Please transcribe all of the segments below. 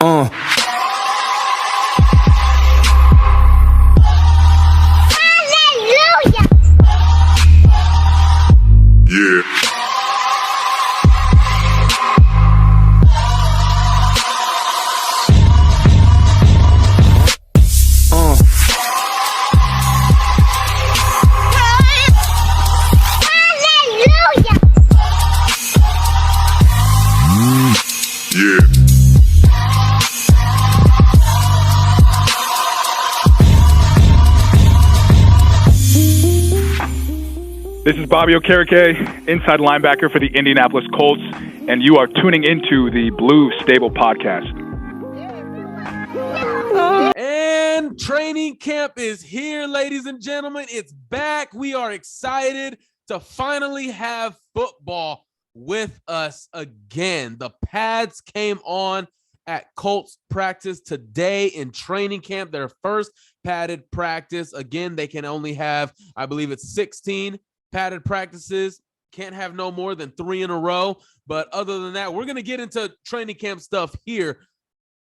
Hallelujah. Yeah. Hallelujah. Yeah. This is Bobby Okereke, inside linebacker for the Indianapolis Colts, and you are tuning into the Blue Stable Podcast. And training camp is here, ladies and gentlemen. It's back. We are excited to finally have football with us again. The pads came on at Colts practice today in training camp, their first padded practice. Again, they can only have, I believe it's 16 padded practices. Can't have no more than 3 in a row. But other than that, we're going to get into training camp stuff here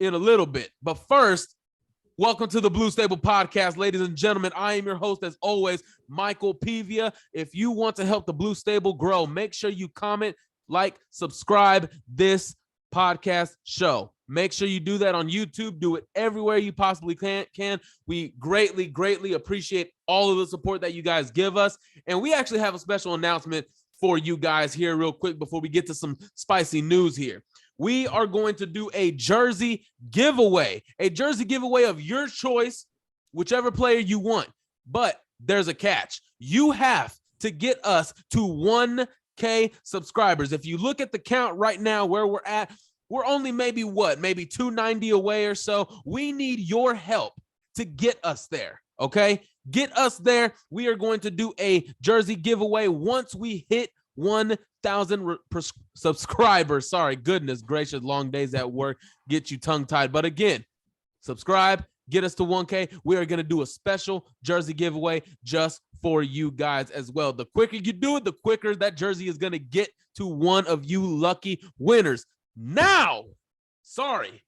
in a little bit. But first, welcome to the Blue Stable Podcast, ladies and gentlemen. I am your host, as always, Michael Pivia. If you want to help the Blue Stable grow, make sure you comment, like, subscribe this podcast show. Make sure you do that on YouTube. Do it everywhere you possibly can. We greatly, greatly appreciate all of the support that you guys give us. And we actually have a special announcement for you guys here real quick before we get to some spicy news here. We are going to do a jersey giveaway of your choice, whichever player you want. But there's a catch. You have to get us to 1K subscribers. If you look at the count right now where we're at, we're only maybe 290 away or so. We need your help to get us there, okay? Get us there. We are going to do a jersey giveaway once we hit 1,000 subscribers. Sorry, goodness gracious, long days at work get you tongue-tied. But again, subscribe, get us to 1K. We are going to do a special jersey giveaway just for you guys as well. The quicker you do it, the quicker that jersey is going to get to one of you lucky winners. Now, sorry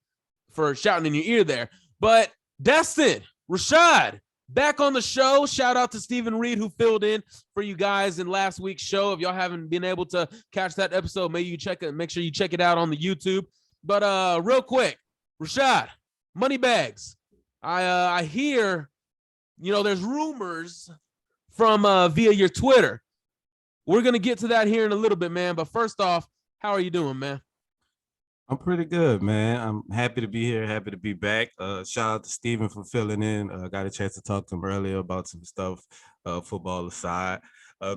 for shouting in your ear there, but Destin, Rashad, back on the show. Shout out to Stephen Reed, who filled in for you guys in last week's show. If y'all haven't been able to catch that episode, maybe you check it. Make sure you check it out on the YouTube. But real quick, Rashad, money bags. I hear, there's rumors from via your Twitter. We're gonna get to that here in a little bit, man. But first off, how are you doing, man? I'm pretty good, man. I'm happy to be here, happy to be back. Shout out to Steven for filling in. Got a chance to talk to him earlier about some stuff, football aside.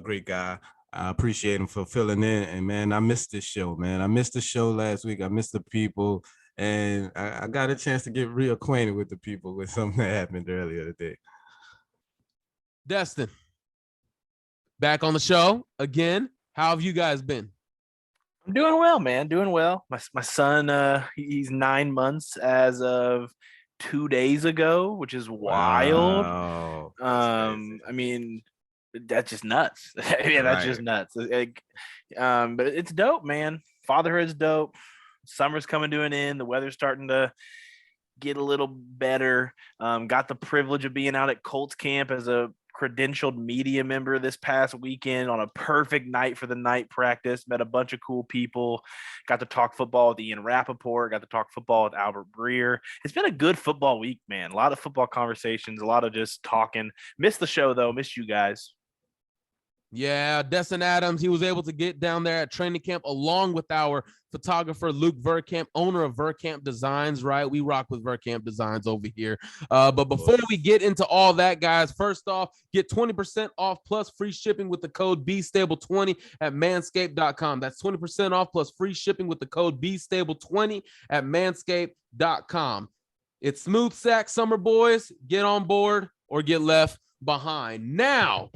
Great guy. I appreciate him for filling in. And, man, I missed this show, man. I missed the show last week. I missed the people. And I got a chance to get reacquainted with the people with something that happened earlier today. Destin, back on the show again. How have you guys been? I'm doing well, man. Doing well. My son, he's 9 months as of 2 days ago, which is wild. Wow. I mean, that's just nuts. Yeah, that's just nuts. But it's dope, man. Fatherhood's dope. Summer's coming to an end. The weather's starting to get a little better. Got the privilege of being out at Colts camp as a credentialed media member this past weekend on a perfect night for the night practice. Met a bunch of cool people. Got to talk football with Ian Rappaport. Got to talk football with Albert Breer. It's been a good football week, man. A lot of football conversations, a lot of just talking. Missed the show, though. Missed you guys. Yeah, Destin Adams, he was able to get down there at training camp along with our photographer, Luke Verkamp, owner of Verkamp Designs, right? We rock with Verkamp Designs over here. But before we get into all that, guys, first off, get 20% off plus free shipping with the code BStable20 at manscape.com. That's 20% off plus free shipping with the code BStable20 at manscape.com. It's smooth sack summer, boys. Get on board or get left behind. Now,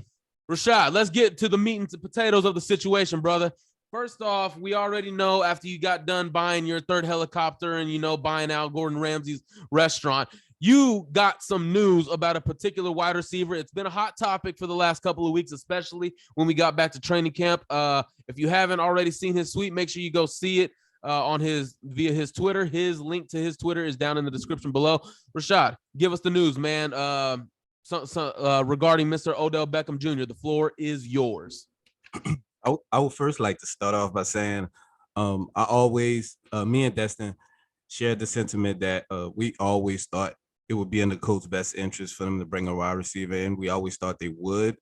Rashad, let's get to the meat and potatoes of the situation, brother. First off, we already know after you got done buying your third helicopter and, buying out Gordon Ramsay's restaurant, you got some news about a particular wide receiver. It's been a hot topic for the last couple of weeks, especially when we got back to training camp. If you haven't already seen his tweet, make sure you go see it. on via his Twitter. His link to his Twitter is down in the description below. Rashad, give us the news, man. Regarding Mr. Odell Beckham Jr., the floor is yours. I would first like to start off by saying, I always, me and Destin shared the sentiment that we always thought it would be in the Colts' best interest for them to bring a wide receiver in. We always thought they would.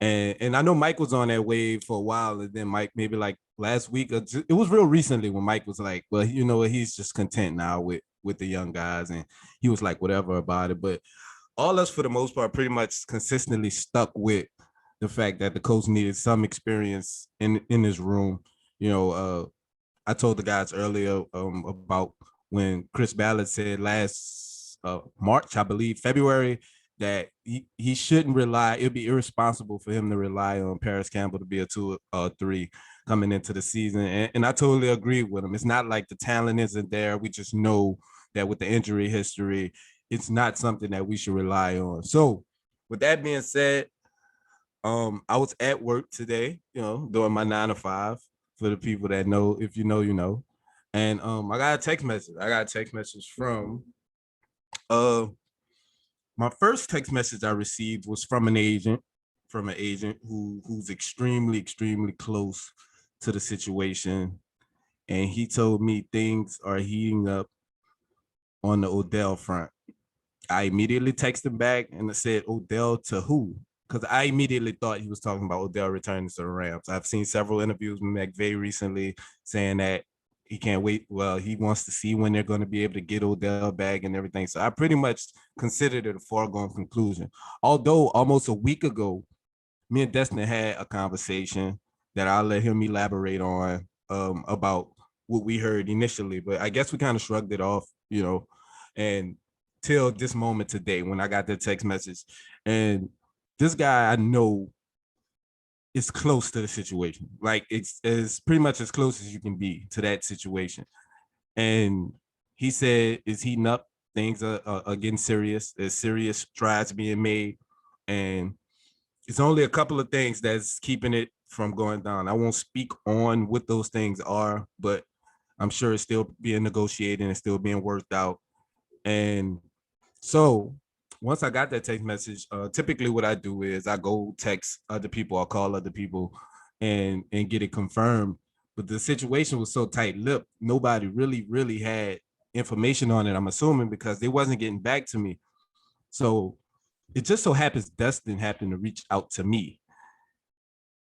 And I know Mike was on that wave for a while, and then Mike, maybe like last week, it was real recently when Mike was like, well, you know what, he's just content now with the young guys, and he was like, whatever about it. But all us, for the most part, pretty much consistently stuck with the fact that the Colts needed some experience in this room. You know, I told the guys earlier about when Chris Ballard said last March, I believe, February, that he shouldn't rely. It'd be irresponsible for him to rely on Paris Campbell to be a 2 or 3 coming into the season. And I totally agree with him. It's not like the talent isn't there. We just know that with the injury history, it's not something that we should rely on. So with that being said, I was at work today, you know, doing my 9 to 5 for the people that know. If you know, you know. And I got a text message. From my first text message I received was from an agent who's extremely close to the situation. And he told me things are heating up on the Odell front. I immediately texted back and I said, Odell to who? Because I immediately thought he was talking about Odell returning to the Rams. I've seen several interviews with McVay recently saying that he can't wait. Well, he wants to see when they're going to be able to get Odell back and everything. So I pretty much considered it a foregone conclusion. Although almost a week ago, me and Destin had a conversation that I'll let him elaborate on about what we heard initially. But I guess we kind of shrugged it off, you know, and till this moment today when I got that text message. And this guy I know is close to the situation. Like it's pretty much as close as you can be to that situation. And he said it's heating up. Things are getting serious. There's serious strides being made. And it's only a couple of things that's keeping it from going down. I won't speak on what those things are, but I'm sure it's still being negotiated and still being worked out. And so once I got that text message, typically what I do is I go text other people or call other people and get it confirmed. But the situation was so tight-lipped, nobody really had information on it, I'm assuming, because they wasn't getting back to me. So it just so happens Dustin happened to reach out to me.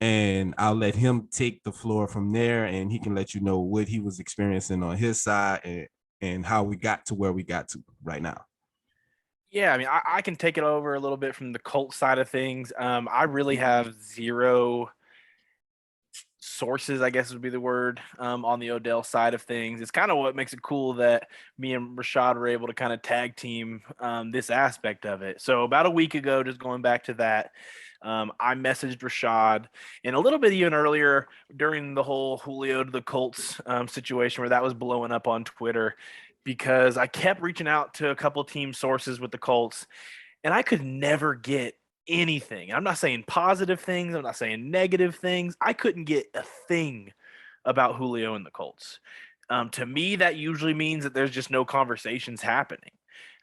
And I'll let him take the floor from there, and he can let you know what he was experiencing on his side and how we got to where we got to right now. Yeah, I mean, I can take it over a little bit from the Colts side of things. I really have zero sources, I guess would be the word, on the Odell side of things. It's kind of what makes it cool that me and Rashad were able to kind of tag team this aspect of it. So about a week ago, just going back to that, I messaged Rashad, and a little bit even earlier during the whole Julio to the Colts situation where that was blowing up on Twitter, because I kept reaching out to a couple team sources with the Colts, and I could never get anything. I'm not saying positive things. I'm not saying negative things. I couldn't get a thing about Julio and the Colts. To me, that usually means that there's just no conversations happening.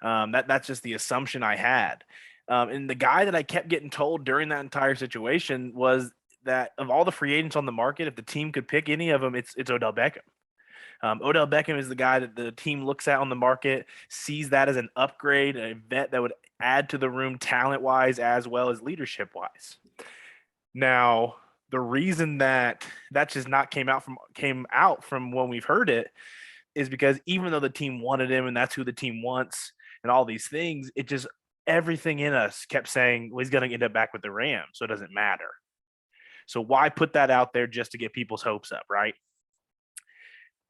That's just the assumption I had. And the guy that I kept getting told during that entire situation was that of all the free agents on the market, if the team could pick any of them, it's Odell Beckham. Odell Beckham is the guy that the team looks at on the market, sees that as an upgrade, an vet that would add to the room talent-wise as well as leadership-wise. Now, the reason that just not came out from when we've heard it is because even though the team wanted him and that's who the team wants and all these things, it just everything in us kept saying, well, he's going to end up back with the Rams, so it doesn't matter. So why put that out there just to get people's hopes up, right?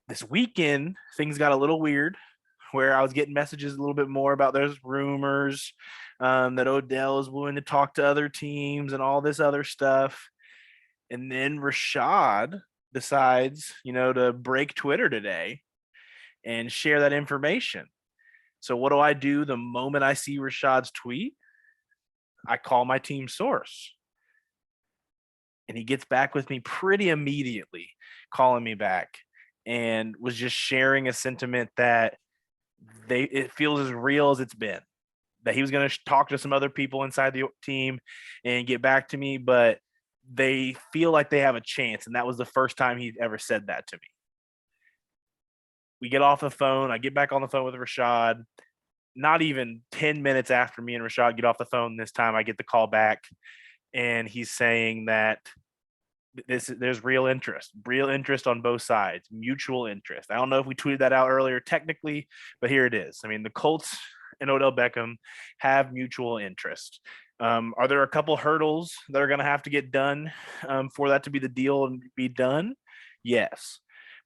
This weekend, things got a little weird where I was getting messages a little bit more about there's rumors that Odell is willing to talk to other teams and all this other stuff. And then Rashad decides, to break Twitter today and share that information. So what do? The moment I see Rashad's tweet, I call my team source. And he gets back with me pretty immediately, calling me back. and was just sharing a sentiment that it feels as real as it's been. That he was going to talk to some other people inside the team and get back to me, but they feel like they have a chance, and that was the first time he ever said that to me. We get off the phone. I get back on the phone with Rashad. Not even 10 minutes after me and Rashad get off the phone this time, I get the call back, and he's saying that there's real interest on both sides, mutual interest. I don't know if we tweeted that out earlier technically, but here it is. I mean, the Colts and Odell Beckham have mutual interest. Are there a couple hurdles that are going to have to get done for that to be the deal and be done? Yes.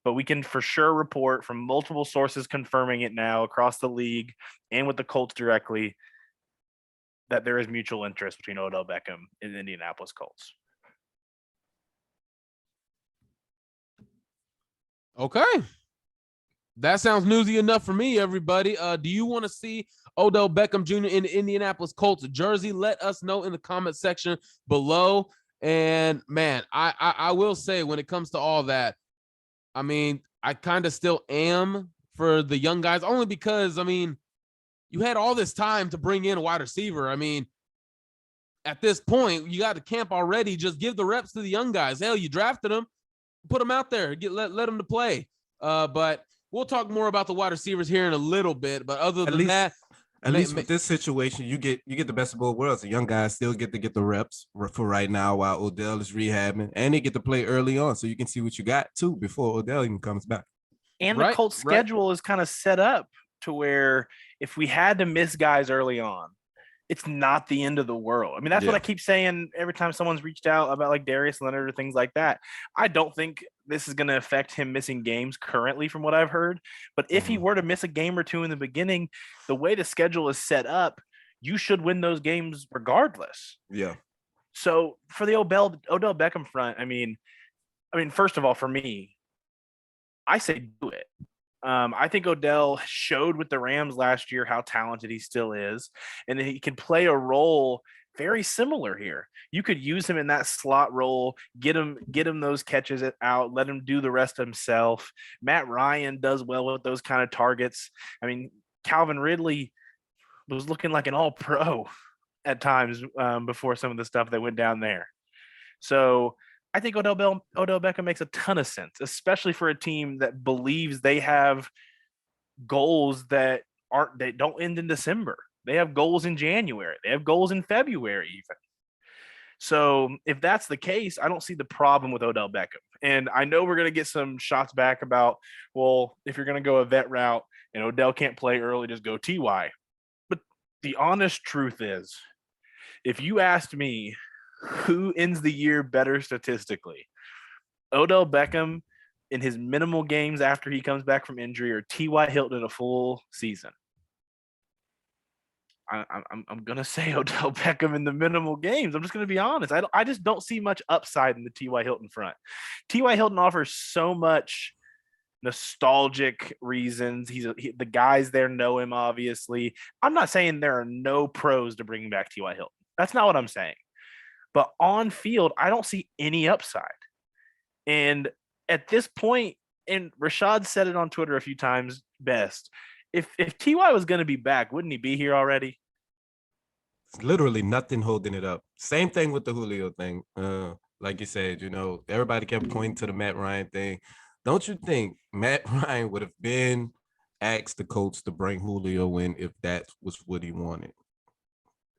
But we can for sure report from multiple sources confirming it now across the league and with the Colts directly that there is mutual interest between Odell Beckham and the Indianapolis Colts. Okay. That sounds newsy enough for me, everybody. Do you want to see Odell Beckham Jr. in the Indianapolis Colts jersey? Let us know in the comment section below. And, man, I will say when it comes to all that, I mean, I kind of still am for the young guys, only because, I mean, you had all this time to bring in a wide receiver. I mean, at this point, you got the camp already. Just give the reps to the young guys. Hell, you drafted them. Put them out there. Let them to play. But we'll talk more about the wide receivers here in a little bit. But other than that, at least with this situation, you get the best of both worlds. The young guys still get to get the reps for right now while Odell is rehabbing, and they get to play early on, so you can see what you got too before Odell even comes back. And the Colts schedule is kind of set up to where if we had to miss guys early on, it's not the end of the world. I mean, that's what I keep saying every time someone's reached out about like Darius Leonard or things like that. I don't think this is going to affect him missing games currently from what I've heard. But if he were to miss a game or two in the beginning, the way the schedule is set up, you should win those games regardless. Yeah. So for the Odell Beckham front, I mean, first of all, for me, I say do it. I think Odell showed with the Rams last year how talented he still is, and he can play a role very similar here. You could use him in that slot role, get him those catches out, let him do the rest himself. Matt Ryan does well with those kind of targets. I mean, Calvin Ridley was looking like an all-pro at times before some of the stuff that went down there. So I think Odell Beckham makes a ton of sense, especially for a team that believes they have goals that don't end in December. They have goals in January. They have goals in February even. So if that's the case, I don't see the problem with Odell Beckham. And I know we're going to get some shots back about, well, if you're going to go a vet route and Odell can't play early, just go TY. But the honest truth is, if you asked me, who ends the year better statistically? Odell Beckham in his minimal games after he comes back from injury, or T.Y. Hilton in a full season? I'm gonna say Odell Beckham in the minimal games. I'm just gonna be honest. I just don't see much upside in the T.Y. Hilton front. T.Y. Hilton offers so much nostalgic reasons. The guys there know him, obviously. I'm not saying there are no pros to bring back T.Y. Hilton. That's not what I'm saying. But on field, I don't see any upside. And at this point, and Rashad said it on Twitter a few times best, if T.Y. was going to be back, wouldn't he be here already? It's literally nothing holding it up. Same thing with the Julio thing. Like you said, everybody kept pointing to the Matt Ryan thing. Don't you think Matt Ryan would have been asked the Colts to bring Julio in if that was what he wanted?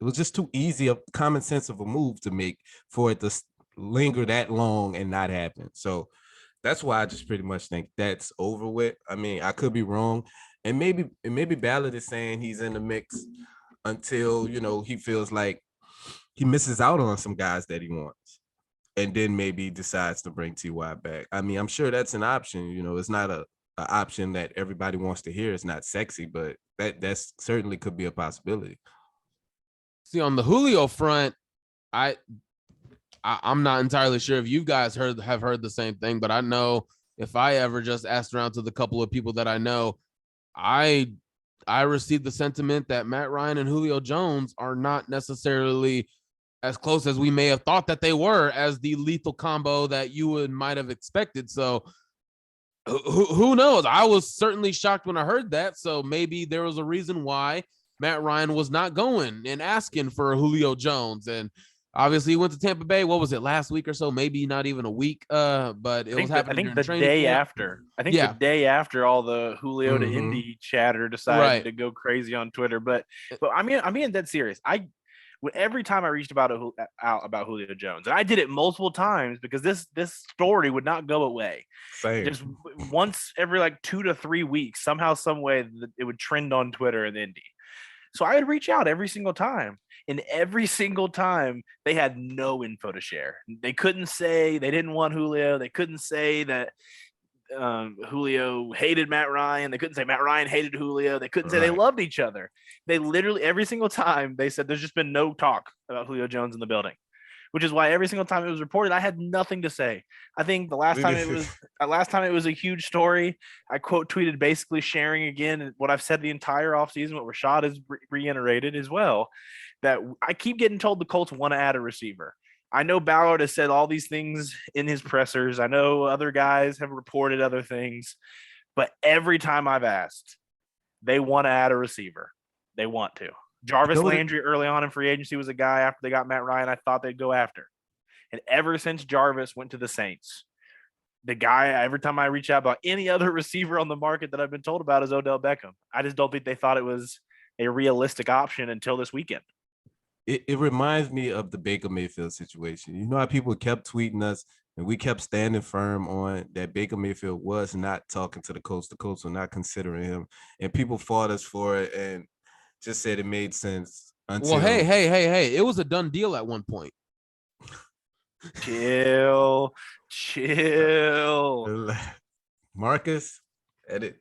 It was just too easy, a common sense of a move to make for it to linger that long and not happen. So that's why I just pretty much think that's over with. I mean, I could be wrong. And maybe Ballard is saying he's in the mix until, he feels like he misses out on some guys that he wants. And then maybe decides to bring T.Y. back. I mean, I'm sure that's an option. It's not an option that everybody wants to hear. It's not sexy, but that's certainly could be a possibility. See, on the Julio front, I'm not entirely sure if you guys have heard the same thing, but I know if I ever just asked around to the couple of people that I know, I received the sentiment that Matt Ryan and Julio Jones are not necessarily as close as we may have thought that they were as the lethal combo that you might have expected. So Who knows? I was certainly shocked when I heard that. So maybe there was a reason why Matt Ryan was not going and asking for Julio Jones. And obviously he went to Tampa Bay. What was it, last week or so? Maybe not even a week. But it was happening during the training day camp. after. I think the day after all the Julio to Indy chatter decided to go crazy on Twitter. But I'm being dead serious. Every time I reached out about Julio Jones, and I did it multiple times because this story would not go away. Same. Just once every like 2 to 3 weeks, somehow, some way, it would trend on Twitter in Indy. So I would reach out every single time, and every single time they had no info to share. They couldn't say they didn't want Julio. They couldn't say that Julio hated Matt Ryan. They couldn't say Matt Ryan hated Julio. They couldn't say they loved each other. They literally, every single time, they said there's just been no talk about Julio Jones in the building, which is why every single time it was reported, I had nothing to say. I think the last time it was a huge story. I quote tweeted basically sharing again what I've said the entire offseason, what Rashad has reiterated as well, that I keep getting told the Colts want to add a receiver. I know Ballard has said all these things in his pressers. I know other guys have reported other things, but every time I've asked, they want to add a receiver. They want to. Jarvis Landry early on in free agency was a guy after they got Matt Ryan I thought they'd go after. And ever since Jarvis went to the Saints, the guy, every time I reach out about any other receiver on the market that I've been told about is Odell Beckham. I just don't think they thought it was a realistic option until this weekend. It reminds me of the Baker Mayfield situation. You know how people kept tweeting us and we kept standing firm on that Baker Mayfield was not talking to the Colts. The Colts were not considering him. And people fought us for it and just said it made sense. Well, hey. It was a done deal at one point. Chill. Marcus, edit.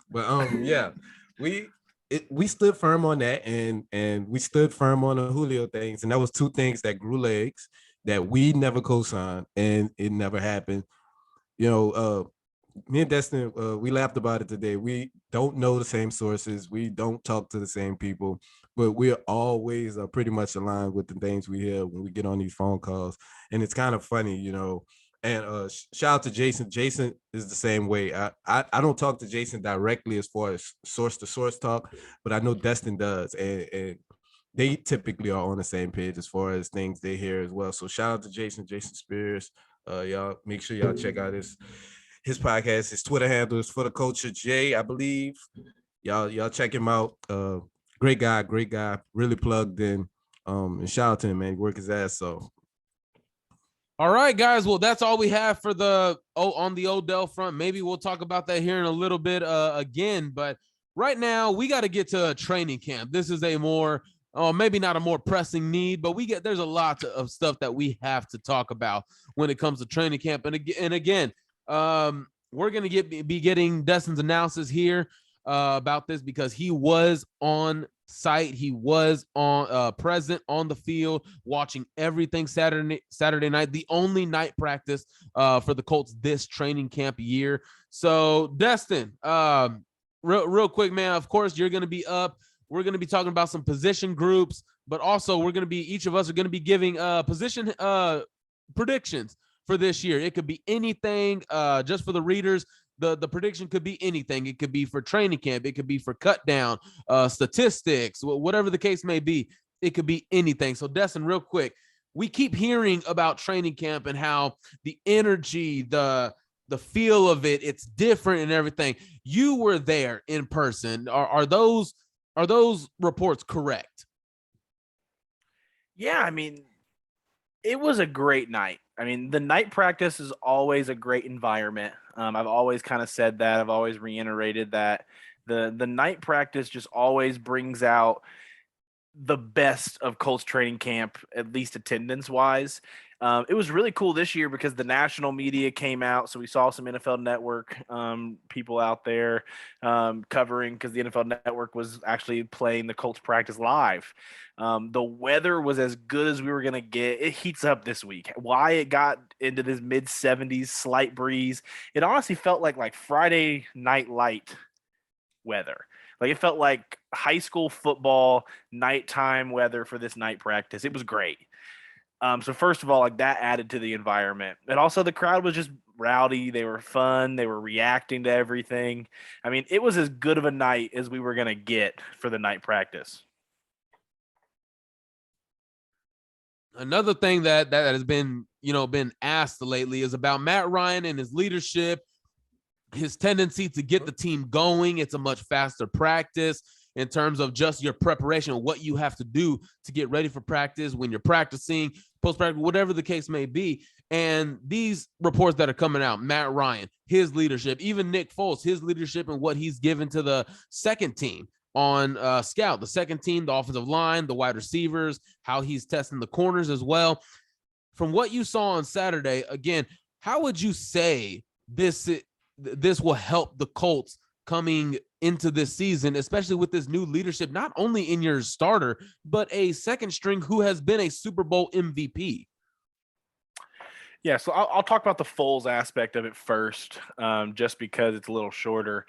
But yeah, we stood firm on that, and we stood firm on the Julio things, and that was two things that grew legs that we never co-signed, and it never happened. You know, me and Destin, we laughed about it today. We don't know the same sources, we don't talk to the same people, but we're always pretty much aligned with the things we hear when we get on these phone calls, and it's kind of funny, you know. And shout out to Jason. Jason is the same way. I don't talk to Jason directly as far as source to source talk, but I know Destin does, and they typically are on the same page as far as things they hear as well. So shout out to Jason Spears. Y'all make sure y'all check out his podcast. His Twitter handle is For the Culture J, I believe. Y'all check him out. Great guy, really plugged in. And shout out to him, man. He work his ass off. All right, guys. Well, that's all we have for on the Odell front. Maybe we'll talk about that here in a little bit again. But right now, we got to get to training camp. This is a more, maybe not a more pressing need, but there's a lot of stuff that we have to talk about when it comes to training camp. And again, we're going to be getting Destin's analysis here about this because he was on site. He was on present on the field, watching everything Saturday night, the only night practice for the Colts this training camp year. So Destin, real quick, man, of course you're going to be up. We're going to be talking about some position groups, but also each of us are going to be giving position predictions for this year. It could be anything, just for the readers. The prediction could be anything. It could be for training camp. It could be for cut down, statistics, whatever the case may be. It could be anything. So Destin, real quick, we keep hearing about training camp and how the energy, the feel of it's different and everything. You were there in person. Are those reports correct? Yeah, I mean, it was a great night. I mean, the night practice is always a great environment. I've always kind of said that. I've always reiterated that. The night practice just always brings out the best of Colts training camp, at least attendance-wise. It was really cool this year because the national media came out, so we saw some NFL Network people out there covering because the NFL Network was actually playing the Colts practice live. The weather was as good as we were going to get. It heats up this week. Why it got into this mid-70s, slight breeze, it honestly felt like Friday night light weather. Like it felt like high school football nighttime weather for this night practice. It was great. So first of all, like that added to the environment. And also the crowd was just rowdy. They were fun. They were reacting to everything. I mean, it was as good of a night as we were going to get for the night practice. Another thing that has been asked lately is about Matt Ryan and his leadership, his tendency to get the team going. It's a much faster practice in terms of just your preparation, what you have to do to get ready for practice, when you're practicing, post-practice, whatever the case may be. And these reports that are coming out, Matt Ryan, his leadership, even Nick Foles, his leadership and what he's given to the second team on scout, the second team, the offensive line, the wide receivers, how he's testing the corners as well. From what you saw on Saturday, again, how would you say this will help the Colts coming into this season, especially with this new leadership, not only in your starter, but a second string who has been a Super Bowl MVP? Yeah, so I'll talk about the Foles aspect of it first, just because it's a little shorter.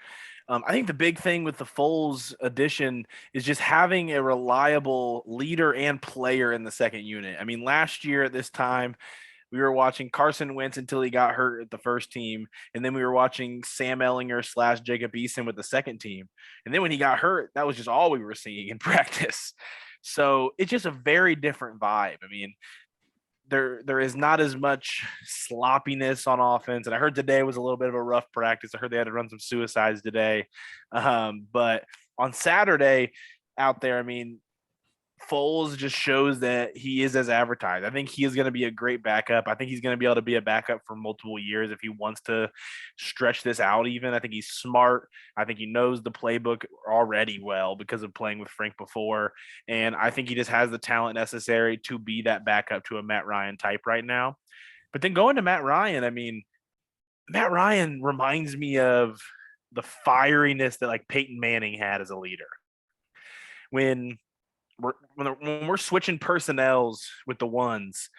I think the big thing with the Foles addition is just having a reliable leader and player in the second unit. I mean, last year at this time, we were watching Carson Wentz until he got hurt at the first team. And then we were watching Sam Ellinger / Jacob Eason with the second team. And then when he got hurt, that was just all we were seeing in practice. So it's just a very different vibe. I mean, there is not as much sloppiness on offense. And I heard today was a little bit of a rough practice. I heard they had to run some suicides today. But on Saturday out there, I mean, Foles just shows that he is as advertised. I think he is going to be a great backup. I think he's going to be able to be a backup for multiple years if he wants to stretch this out even. I think he's smart. I think he knows the playbook already well because of playing with Frank before. And I think he just has the talent necessary to be that backup to a Matt Ryan type right now. But then going to Matt Ryan, I mean, Matt Ryan reminds me of the fieriness that like Peyton Manning had as a leader. When we're switching personnels with the ones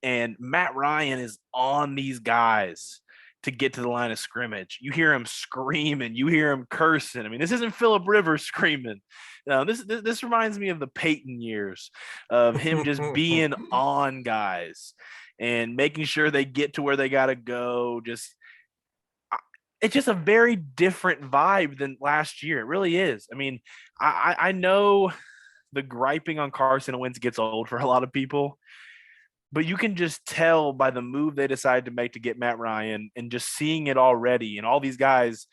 and Matt Ryan is on these guys to get to the line of scrimmage, you hear him screaming, you hear him cursing. I mean, this isn't Phillip Rivers screaming. No, this reminds me of the Peyton years of him just being on guys and making sure they get to where they got to go. It's just a very different vibe than last year. It really is. I mean, I know the griping on Carson Wentz gets old for a lot of people, but you can just tell by the move they decided to make to get Matt Ryan and just seeing it already. And all these guys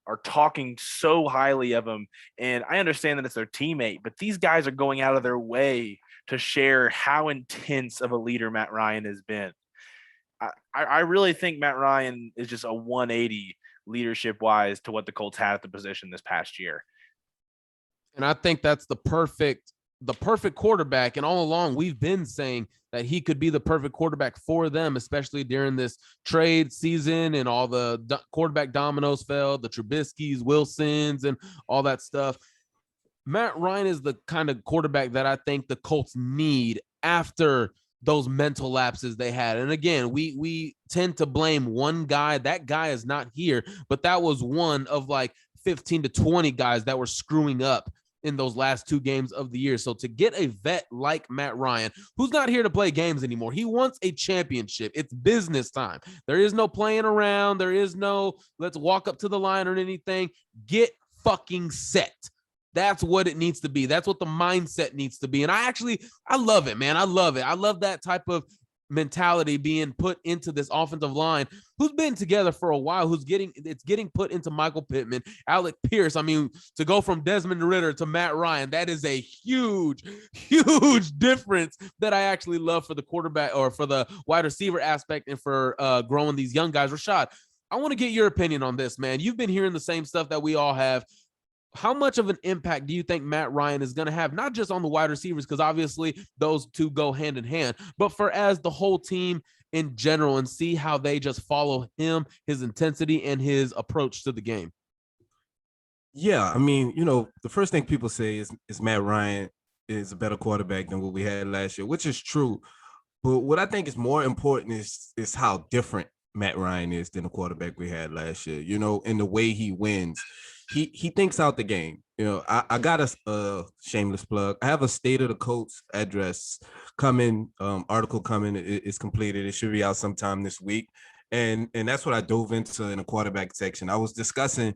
are talking so highly of him. And I understand that it's their teammate, but these guys are going out of their way to share how intense of a leader Matt Ryan has been. I really think Matt Ryan is just a 180 leadership wise to what the Colts had at the position this past year. And I think that's the perfect quarterback. And all along, we've been saying that he could be the perfect quarterback for them, especially during this trade season and all the quarterback dominoes fell, the Trubiskys, Wilsons, and all that stuff. Matt Ryan is the kind of quarterback that I think the Colts need after those mental lapses they had. And again, we tend to blame one guy. That guy is not here, but that was one of like 15 to 20 guys that were screwing up in those last two games of the year. So to get a vet like Matt Ryan, who's not here to play games anymore, he wants a championship. It's business time. There is no playing around. There is no let's walk up to the line or anything. Get fucking set. That's what it needs to be. That's what the mindset needs to be. And I love it, man. I love it. I love that type of mentality being put into this offensive line who's been together for a while, it's getting put into Michael Pittman, Alec Pierce. I mean, to go from Desmond Ridder to Matt Ryan, that is a huge difference that I actually love for the quarterback or for the wide receiver aspect and for growing these young guys. Rashad, I want to get your opinion on this, man. You've been hearing the same stuff that we all have. How much of an impact do you think Matt Ryan is going to have, not just on the wide receivers, because obviously those two go hand in hand, but for as the whole team in general, and see how they just follow him, his intensity, and his approach to the game? Yeah, I mean, the first thing people say is Matt Ryan is a better quarterback than what we had last year, which is true. But what I think is more important is how different Matt Ryan is than the quarterback we had last year, in the way he wins. He thinks out the game. I got a shameless plug. I have a State of the Colts address coming, article coming. It's completed. It should be out sometime this week. And that's what I dove into in the quarterback section. I was discussing,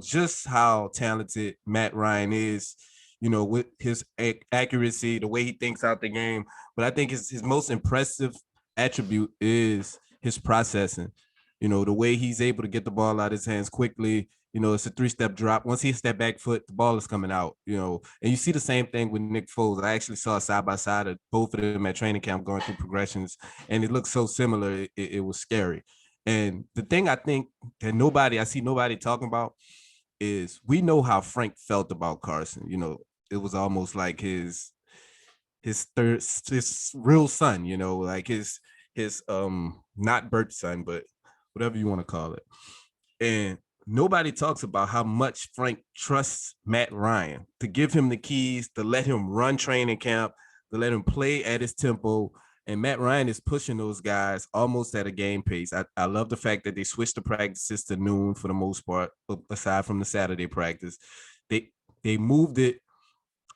just how talented Matt Ryan is, with his accuracy, the way he thinks out the game. But I think his most impressive attribute is his processing. The way he's able to get the ball out of his hands quickly. It's a 3-step drop. Once he hits that back foot, the ball is coming out, and you see the same thing with Nick Foles. I actually saw side by side of both of them at training camp going through progressions, and it looked so similar. It was scary. And the thing I think that I see nobody talking about is we know how Frank felt about Carson. It was almost like his real son, like his not birth son, but whatever you want to call it. And nobody talks about how much Frank trusts Matt Ryan to give him the keys, to let him run training camp, to let him play at his tempo. And Matt Ryan is pushing those guys almost at a game pace. I love the fact that they switched the practices to noon for the most part, aside from the Saturday practice. They moved it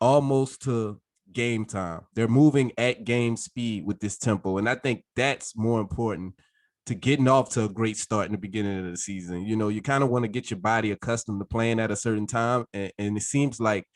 almost to game time. They're moving at game speed with this tempo. And I think that's more important to getting off to a great start in the beginning of the season. You kind of want to get your body accustomed to playing at a certain time. And it seems like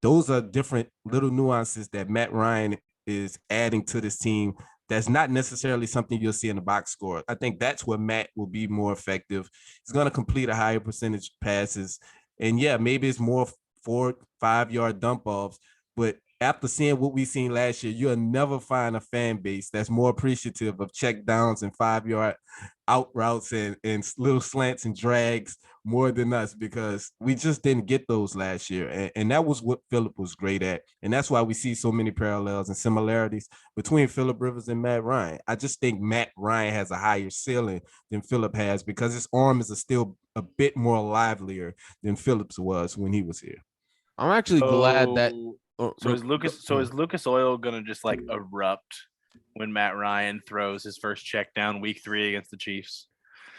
those are different little nuances that Matt Ryan is adding to this team. That's not necessarily something you'll see in the box score. I think that's where Matt will be more effective. He's going to complete a higher percentage passes. And yeah, maybe it's more 4-5 yard dump offs, but after seeing what we seen last year, you'll never find a fan base that's more appreciative of check downs and 5-yard out routes and little slants and drags more than us, because we just didn't get those last year. And that was what Phillip was great at. And that's why we see so many parallels and similarities between Phillip Rivers and Matt Ryan. I just think Matt Ryan has a higher ceiling than Phillip has, because his arm is still a bit more livelier than Phillip's was when he was here. I'm actually glad that. So is Lucas Oil gonna just like erupt when Matt Ryan throws his first check down week 3 against the Chiefs?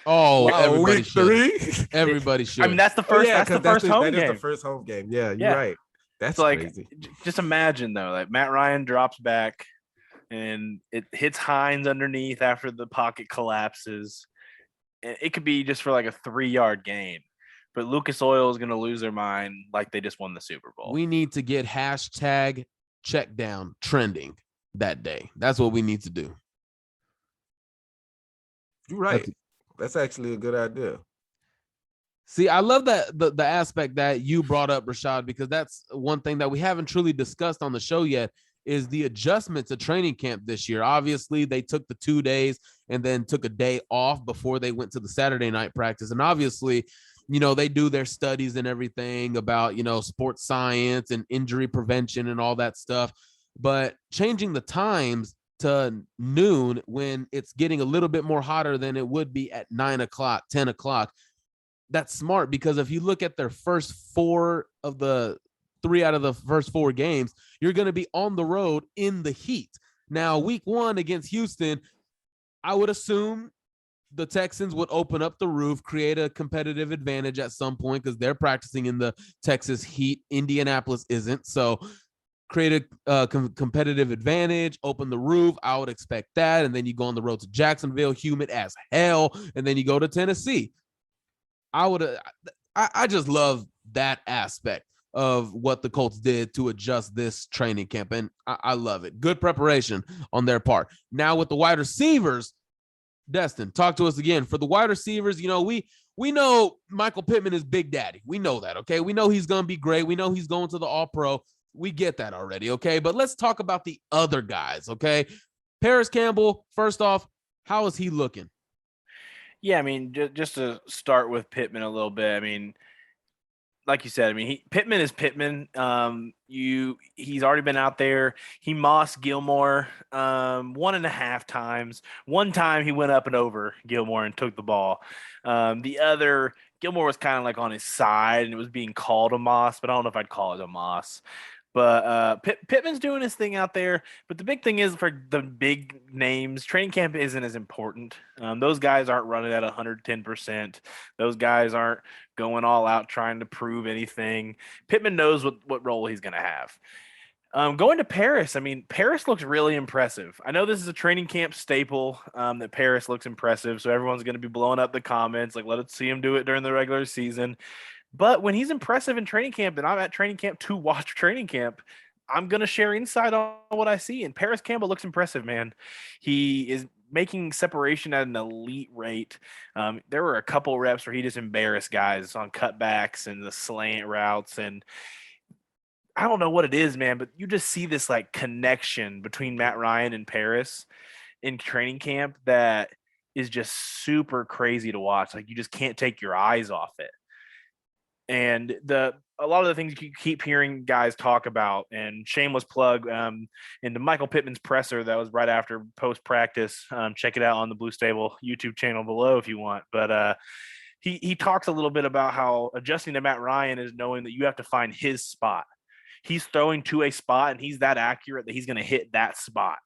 Oh, wow, everybody week should. 3? Everybody should. I mean, that's the first. That's the first home game. That is the first home game. Yeah, you're right. That's like, crazy. Just imagine though, like Matt Ryan drops back and it hits Hines underneath after the pocket collapses. It could be just for like a 3-yard gain. But Lucas Oil is going to lose their mind like they just won the Super Bowl. We need to get hashtag check down trending that day. That's what we need to do. You're right. That's actually a good idea. See, I love that the aspect that you brought up, Rashad, because that's one thing that we haven't truly discussed on the show yet, is the adjustment to training camp this year. Obviously, they took the 2 days and then took a day off before they went to the Saturday night practice. And obviously, they do their studies and everything about, sports science and injury prevention and all that stuff. But changing the times to noon when it's getting a little bit more hotter than it would be at 9 o'clock, 10 o'clock, that's smart, because if you look at their first 3 out of the first 4 games, you're going to be on the road in the heat. Now, week 1 against Houston, I would assume the Texans would open up the roof, create a competitive advantage at some point, because they're practicing in the Texas heat. Indianapolis isn't. So create a competitive advantage, open the roof. I would expect that. And then you go on the road to Jacksonville, humid as hell. And then you go to Tennessee. I just love that aspect of what the Colts did to adjust this training camp. And I love it. Good preparation on their part. Now with the wide receivers, Destin, talk to us again. For the wide receivers, we know Michael Pittman is Big Daddy. We know that, okay? We know he's going to be great. We know he's going to the All-Pro. We get that already, okay? But let's talk about the other guys, okay? Paris Campbell, first off, how is he looking? Yeah, I mean, just to start with Pittman a little bit, I mean, like you said, I mean, Pittman is Pittman. He's already been out there. He mossed Gilmore 1.5 times. One time he went up and over Gilmore and took the ball. The other, Gilmore was kind of like on his side and it was being called a moss, but I don't know if I'd call it a moss. But Pittman's doing his thing out there. But the big thing is, for the big names, training camp isn't as important. Those guys aren't running at 110%. Those guys aren't going all out trying to prove anything. Pittman knows what role he's going to have. Going to Paris, I mean, Paris looks really impressive. I know this is a training camp staple, that Paris looks impressive. So everyone's going to be blowing up the comments, like, let us see him do it during the regular season. But when he's impressive in training camp, and I'm at training camp to watch training camp, I'm going to share insight on what I see. And Paris Campbell looks impressive, man. He is making separation at an elite rate. There were a couple reps where he just embarrassed guys on cutbacks and the slant routes. And I don't know what it is, man, but you just see this like connection between Matt Ryan and Paris in training camp that is just super crazy to watch. Like, you just can't take your eyes off it. And a lot of the things you keep hearing guys talk about, and shameless plug into Michael Pittman's presser that was right after post practice. Check it out on the Blue Stable YouTube channel below if you want. But he talks a little bit about how adjusting to Matt Ryan is knowing that you have to find his spot. He's throwing to a spot and he's that accurate that he's going to hit that spot.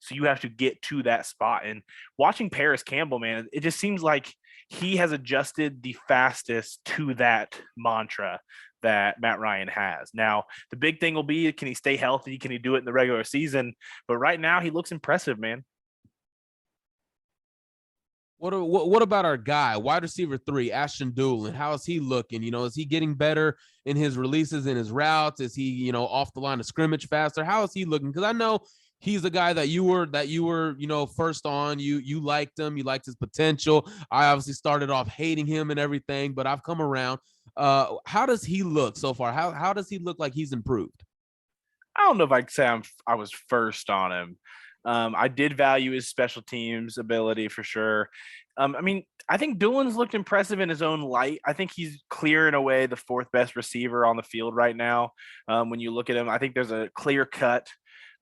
So you have to get to that spot. And watching Paris Campbell, man, it just seems like he has adjusted the fastest to that mantra that Matt Ryan has. Now, the big thing will be, can he stay healthy? Can he do it in the regular season? But right now, he looks impressive, man. What about our guy, wide receiver 3, Ashton Doolin? How is he looking? Is he getting better in his releases and his routes? Is he, off the line of scrimmage faster? How is he looking? Because I know he's a guy that you were, first on. You liked him. You liked his potential. I obviously started off hating him and everything, but I've come around. How does he look so far? How does he look like he's improved? I don't know if I'd say I was first on him. I did value his special teams ability for sure. I think Doolin's looked impressive in his own light. I think he's clear in a way the 4th best receiver on the field right now. When you look at him, I think there's a clear cut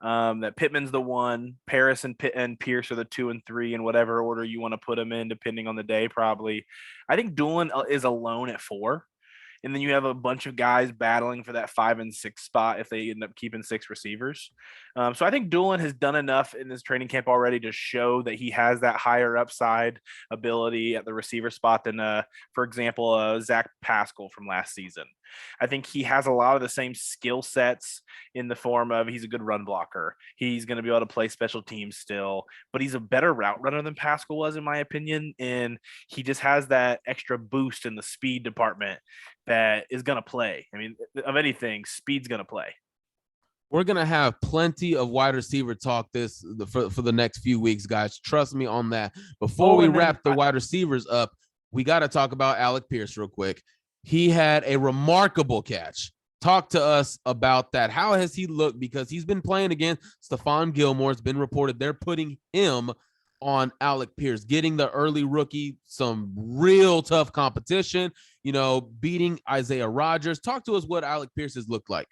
that Pittman's the 1, Paris and Pierce are the 2 and 3 in whatever order you want to put them in, depending on the day, probably. I think Doolin is alone at 4. And then you have a bunch of guys battling for that 5 and 6 spot if they end up keeping 6 receivers. So I think Doolin has done enough in this training camp already to show that he has that higher upside ability at the receiver spot than, for example, Zach Pascal from last season. I think he has a lot of the same skill sets in the form of he's a good run blocker. He's going to be able to play special teams still, but he's a better route runner than Pascal was, in my opinion. And he just has that extra boost in the speed department that is going to play. I mean, of anything, speed's going to play. We're going to have plenty of wide receiver talk for the next few weeks, guys. Trust me on that. Before we wrap the wide receivers up, we got to talk about Alec Pierce real quick. He had a remarkable catch. Talk to us about that. How has he looked? Because he's been playing against Stephon Gilmore. It's been reported they're putting him on Alec Pierce, getting the early rookie some real tough competition, beating Isaiah Rodgers. Talk to us what Alec Pierce has looked like.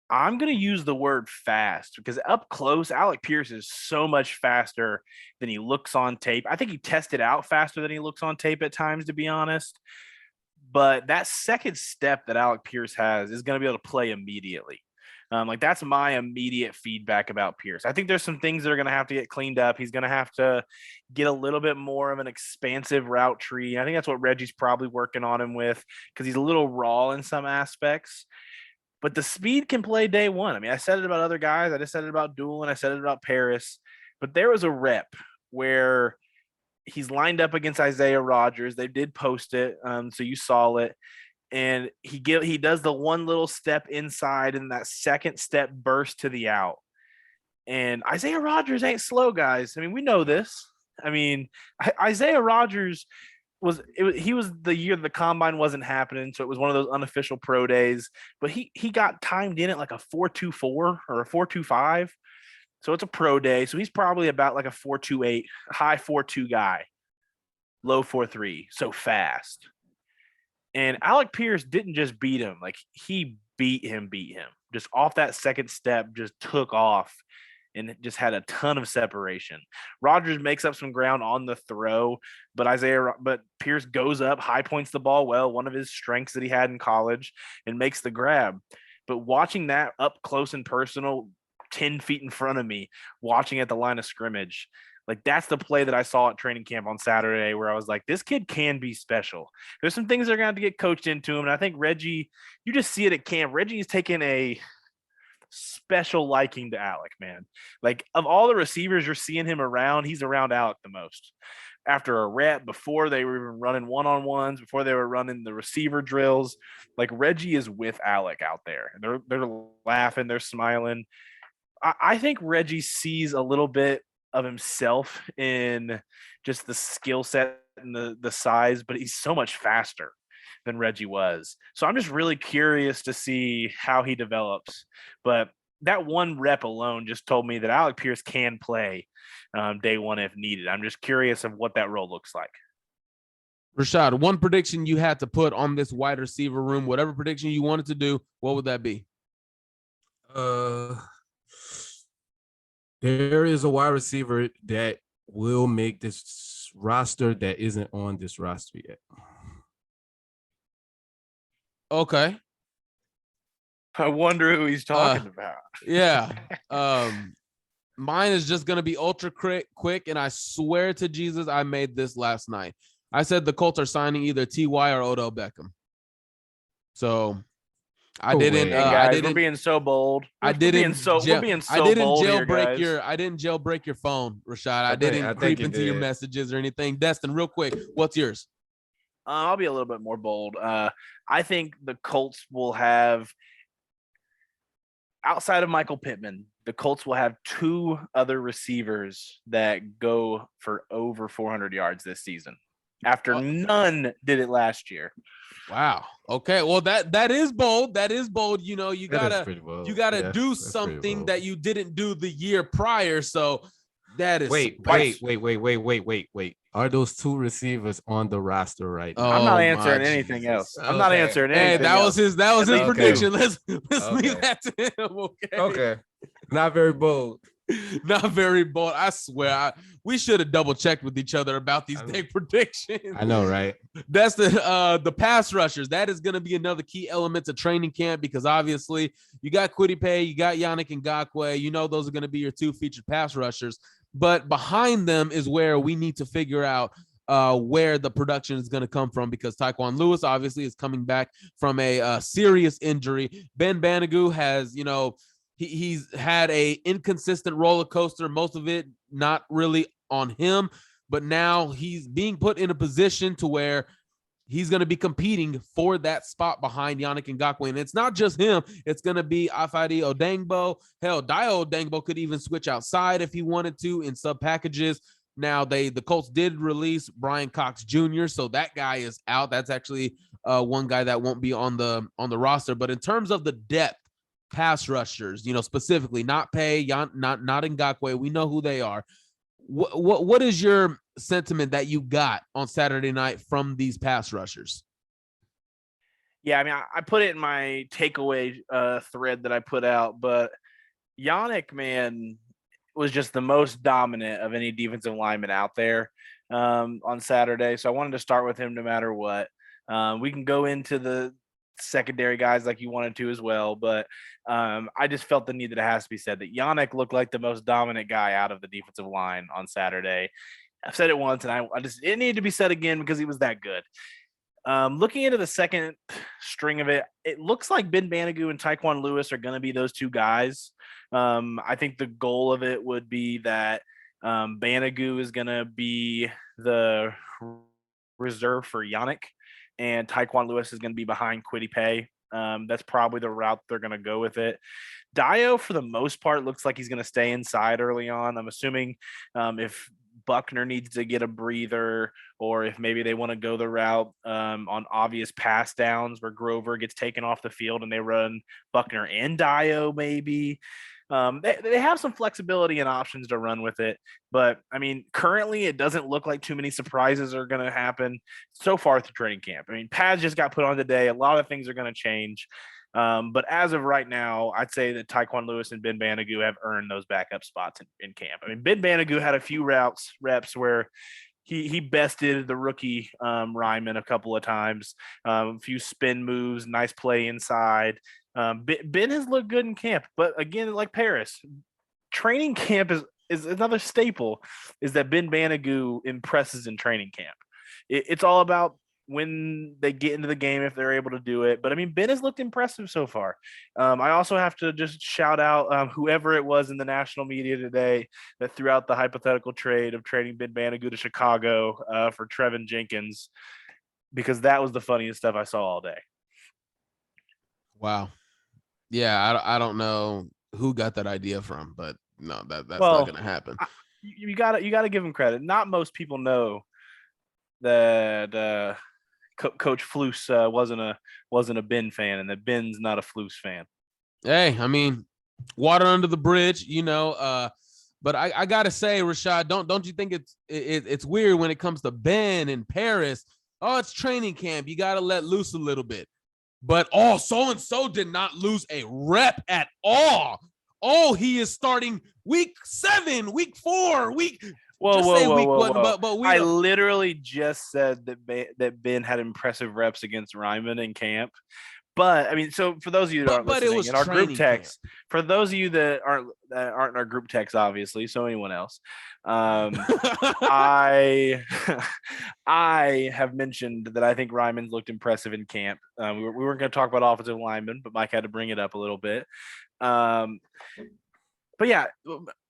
I'm going to use the word fast because up close, Alec Pierce is so much faster than he looks on tape. I think he tested out faster than he looks on tape at times, to be honest. But that second step that Alec Pierce has is going to be able to play immediately. That's my immediate feedback about Pierce. I think there's some things that are going to have to get cleaned up. He's going to have to get a little bit more of an expansive route tree. I think that's what Reggie's probably working on him with because he's a little raw in some aspects. But the speed can play day one. I mean, I said it about other guys. I just said it about Doolin. I said it about Paris. But there was a rep where he's lined up against Isaiah Rodgers. They did post it, so you saw it. And he does the one little step inside and that second step burst to the out. And Isaiah Rodgers ain't slow, guys. I mean, we know this. I mean, Isaiah Rodgers he was the year the combine wasn't happening, so it was one of those unofficial pro days. But he got timed in at like a 4.24 or a 4.25. So it's a pro day. So he's probably about like a 4.28, high 4.2 guy, low 4.3. So fast. And Alec Pierce didn't just beat him. Like he beat him. Just off that second step, just took off and just had a ton of separation. Rodgers makes up some ground on the throw, but Pierce goes up, high points the ball well, one of his strengths that he had in college, and makes the grab. But watching that up close and personal, 10 feet in front of me, watching at the line of scrimmage, Like, that's the play that I saw at training camp on Saturday where I was like, this kid can be special. There's some things that are going to have to get coached into him. And I think Reggie, you just see it at camp. Reggie's taken a special liking to Alec, man. Like, of all the receivers you're seeing him around, he's around Alec the most. After a rep, before they were even running one-on-ones, before they were running the receiver drills, like, Reggie is with Alec out there. They're laughing, they're smiling. I think Reggie sees a little bit of himself in just the skill set and the size, but he's so much faster than Reggie was. So I'm just really curious to see how he develops. But that one rep alone just told me that Alec Pierce can play day one if needed. I'm just curious of what that role looks like. Rashad, one prediction you had to put on this wide receiver room, whatever prediction you wanted to do, what would that be? There is a wide receiver that will make this roster that isn't on this roster yet. Okay. I wonder who he's talking about. Yeah. Mine is just going to be ultra quick, and I swear to Jesus, I made this last night. I said the Colts are signing either T.Y. or Odell Beckham. So I didn't. We're being so bold. I didn't jailbreak here, I didn't jailbreak your phone, Rashad. I didn't creep into your messages or anything. Destin, real quick, what's yours? I'll be a little bit more bold. I think the Colts will have, outside of Michael Pittman, the Colts will have two other receivers that go for over 400 yards this season, after none did it last year. Wow. Okay. Well, that is bold. That is bold. You know, you gotta do something that you didn't do the year prior. So that is wait. Are those two receivers on the roster right now? I'm not answering anything else. I'm not answering anything. That was his prediction. Let's Okay. leave that to him. Okay. Not very bold. Not very bold. I swear, we should have double checked with each other about these big predictions. I know, right? That's the pass rushers. That is going to be another key element to training camp, because obviously you got Kwity Paye, you got Yannick Ngakoue. You know those are going to be your two featured pass rushers. But behind them is where we need to figure out where the production is going to come from, because Tyquan Lewis obviously is coming back from a serious injury. Ben Banigou has, he's had a inconsistent roller coaster, most of it not really on him, but now he's being put in a position to where he's going to be competing for that spot behind Yannick Ngakoue. And it's not just him. It's going to be Ifeadi Odengbo. Hell, Dio Odengbo could even switch outside if he wanted to in sub packages. Now, the Colts did release Brian Cox Jr., so that guy is out. That's actually one guy that won't be on the roster. But in terms of the depth, pass rushers, specifically, not Paye, not Ngakoue, we know who they are. What is your sentiment that you got on Saturday night from these pass rushers? Yeah, I mean, I put it in my takeaway thread that I put out, but Yannick, man, was just the most dominant of any defensive lineman out there on Saturday. So I wanted to start with him no matter what. We can go into the secondary guys like you wanted to as well, but I just felt the need that it has to be said that Yannick looked like the most dominant guy out of the defensive line on Saturday. I've said it once, and it needed to be said again because he was that good. Looking into the second string of it, it looks like Ben Banigou and Tyquan Lewis are going to be those two guys. I think the goal of it would be that Banigou is going to be the reserve for Yannick, and Tyquan Lewis is going to be behind Kwity Paye. That's probably the route they're going to go with it. Dio, for the most part, looks like he's going to stay inside early on. I'm assuming if Buckner needs to get a breather, or if maybe they want to go the route on obvious pass downs where Grover gets taken off the field and they run Buckner and Dio maybe. They have some flexibility and options to run with it. But, I mean, currently it doesn't look like too many surprises are going to happen so far through training camp. I mean, pads just got put on today. A lot of things are going to change. But as of right now, I'd say that Tyquan Lewis and Ben Banigou have earned those backup spots in camp. I mean, Ben Banigou had a few reps where he bested the rookie Ryman a couple of times, a few spin moves, nice play inside. Ben has looked good in camp, but again, like Paris, training camp is is another staple is that Ben Banigou impresses in training camp. It's all about when they get into the game, if they're able to do it. But I mean, Ben has looked impressive so far. I also have to just shout out whoever it was in the national media today that threw out the hypothetical trade of trading Ben Banigou to Chicago for Trevin Jenkins, because that was the funniest stuff I saw all day. Wow. Yeah, I don't know who got that idea from, but no, that's not going to happen. You gotta give him credit. Not most people know that Coach Flus wasn't a Ben fan, and that Ben's not a Flus fan. Hey, I mean, water under the bridge, you know. But I gotta say, Rashad, don't you think it's weird when it comes to Ben and Paris? Oh, it's training camp. You gotta let loose a little bit. But so and so did not lose a rep at all. Oh, he is starting week 7, week 4, week. Whoa. But I literally just said that Ben had impressive reps against Ryman in camp. But I mean, so for those of you that aren't listening in our group text, for those of you that aren't in our group text, obviously, so anyone else, I have mentioned that I think Ryman's looked impressive in camp. We weren't going to talk about offensive linemen, but Mike had to bring it up a little bit. But yeah,